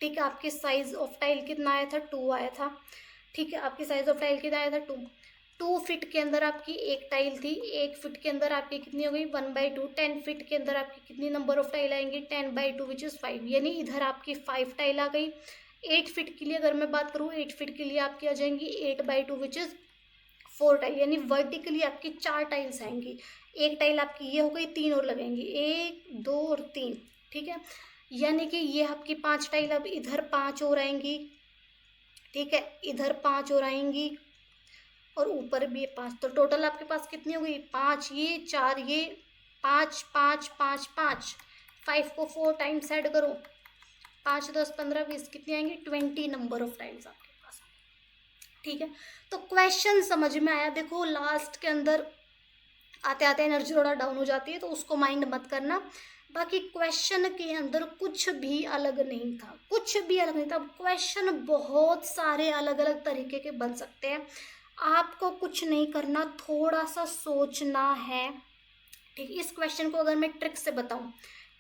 ठीक है। आपके साइज ऑफ टाइल कितना आया था, 2 आया था, ठीक है। आपकी साइज ऑफ टाइल कितना आया था, 2 फिट के अंदर आपकी एक टाइल थी, 1 फिट के अंदर आपकी कितनी हो गई, 1/2। 10 फिट के अंदर आपकी कितनी नंबर ऑफ टाइल आएंगी, 10/2 विच इज़ 5। यानी इधर आपकी 5 टाइल आ गई। 8 फिट के लिए अगर मैं बात करूँ, 8 फिट के लिए आपकी आ जाएंगी 8/2 विच इज़ 4 टाइल। यानी वर्टिकली आपकी 4 टाइल्स आएंगी। एक टाइल आपकी ये हो गई, 3 और लगेंगी, 1 2 और 3, ठीक है। यानी कि ये आपकी 5 टाइल, अब इधर 5 और आएंगी, ठीक है, इधर 5 और आएंगी और ऊपर भी 5। तो टोटल आपके पास कितनी हो गई, 5 ये 4 ये 5 5 5 5, 5 को 4 टाइम्स ऐड करो, 5 10 15 20, कितनी आएंगी, 20 नंबर ऑफ टाइल्स आपके पास, ठीक है। तो क्वेश्चन समझ में आया? देखो लास्ट के अंदर आते आते एनर्जी थोड़ा डाउन हो जाती है, तो उसको माइंड मत करना। बाकी क्वेश्चन के अंदर कुछ भी अलग नहीं था, कुछ भी अलग नहीं था। क्वेश्चन बहुत सारे अलग अलग तरीके के बन सकते हैं, आपको कुछ नहीं करना, थोड़ा सा सोचना है। ठीक, इस क्वेश्चन को अगर मैं ट्रिक से बताऊं,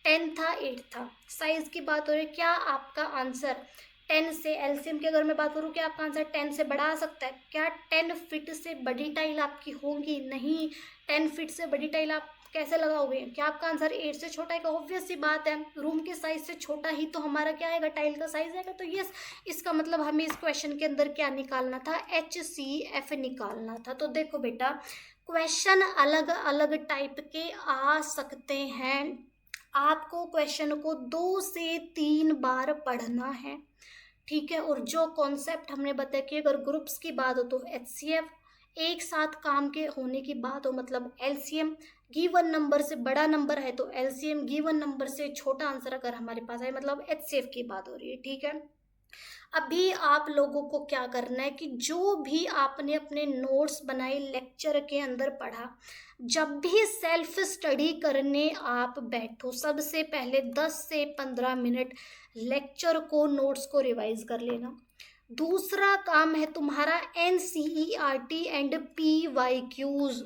10 था 8 था, साइज की बात हो रही है, क्या आपका आंसर 10 से, एलसीएम की अगर मैं बात करूँ, क्या आपका आंसर 10 से बड़ा आ सकता है? क्या 10 फीट से बड़ी टाइल आपकी होगी? नहीं। 10 फीट से बड़ी टाइल आप कैसे लगाओगे? क्या आपका आंसर 8 से छोटा है? ऑब्वियस सी बात है, रूम के साइज से छोटा ही तो हमारा क्या आएगा, टाइल का साइज आएगा। तो यस, इसका मतलब हमें इस क्वेश्चन के अंदर क्या निकालना था, HCF निकालना था। तो देखो बेटा, क्वेश्चन अलग अलग टाइप के आ सकते हैं, आपको क्वेश्चन को 2 से 3 बार पढ़ना है। ठीक है, और जो कॉन्सेप्ट हमने बताया कि अगर ग्रुप्स की बात हो तो HCF, एक साथ काम के होने की बात हो मतलब LCM, गिवन नंबर से बड़ा नंबर है तो LCM, गिवन नंबर से छोटा आंसर अगर हमारे पास है मतलब HCF की बात हो रही है। ठीक है, अभी आप लोगों को क्या करना है कि जो भी आपने अपने नोट्स बनाए लेक्चर के अंदर पढ़ा, जब भी सेल्फ स्टडी करने आप बैठो, सबसे पहले 10 से 15 मिनट लेक्चर को, नोट्स को रिवाइज कर लेना। दूसरा काम है तुम्हारा NCERT and PYQs,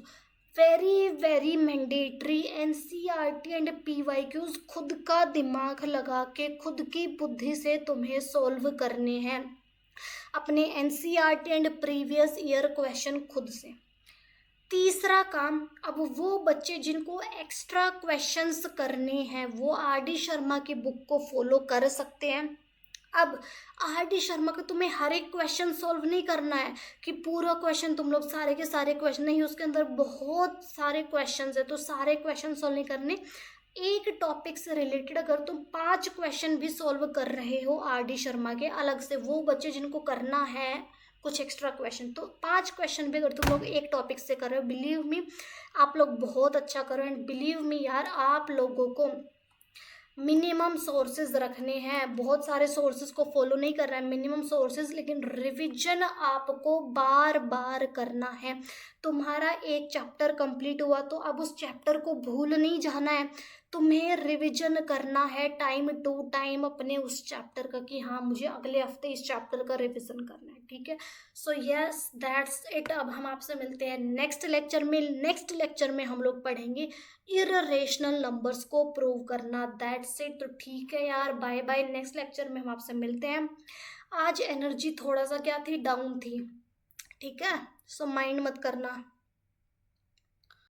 very very mandatory. NCERT and PYQs खुद का दिमाग लगा के, खुद की बुद्धि से तुम्हें सॉल्व करने हैं अपने NCERT and previous year question खुद से। तीसरा काम, अब वो बच्चे जिनको एक्स्ट्रा क्वेश्चंस करने हैं वो RD शर्मा की बुक को फॉलो कर सकते हैं। अब RD शर्मा को तुम्हें हर एक क्वेश्चन सॉल्व नहीं करना है कि पूरा क्वेश्चन तुम लोग सारे के सारे क्वेश्चन, नहीं, उसके अंदर बहुत सारे क्वेश्चंस है तो सारे क्वेश्चन सॉल्व नहीं करने। एक टॉपिक से रिलेटेड अगर तुम 5 क्वेश्चन भी सॉल्व कर रहे हो RD शर्मा के अलग से, वो बच्चे जिनको करना है कुछ एक्स्ट्रा क्वेश्चन, तो 5 क्वेश्चन भी अगर तुम लोग एक टॉपिक से कर रहे हो, बिलीव मी आप लोग बहुत अच्छा करो। एंड बिलीव मी यार, आप लोगों को मिनिमम सोर्सेज रखने हैं, बहुत सारे सोर्सेज को फॉलो नहीं कर रहा है, मिनिमम सोर्सेज, लेकिन रिवीजन आपको बार बार करना है। तुम्हारा एक चैप्टर कंप्लीट हुआ तो अब उस चैप्टर को भूल नहीं जाना है, तुम्हें रिवीजन करना है टाइम टू टाइम अपने उस चैप्टर का कि हाँ मुझे अगले हफ्ते इस चैप्टर का रिवीजन करना है। ठीक है, सो यस दैट्स इट। अब हम आपसे मिलते हैं नेक्स्ट लेक्चर में। नेक्स्ट लेक्चर में हम लोग पढ़ेंगे इररेशनल नंबर्स को प्रूव करना, दैट्स इट। तो ठीक है यार, बाय बाय, नेक्स्ट लेक्चर में हम आपसे मिलते हैं। आज एनर्जी थोड़ा सा क्या थी, डाउन थी। ठीक है, सो माइंड मत करना।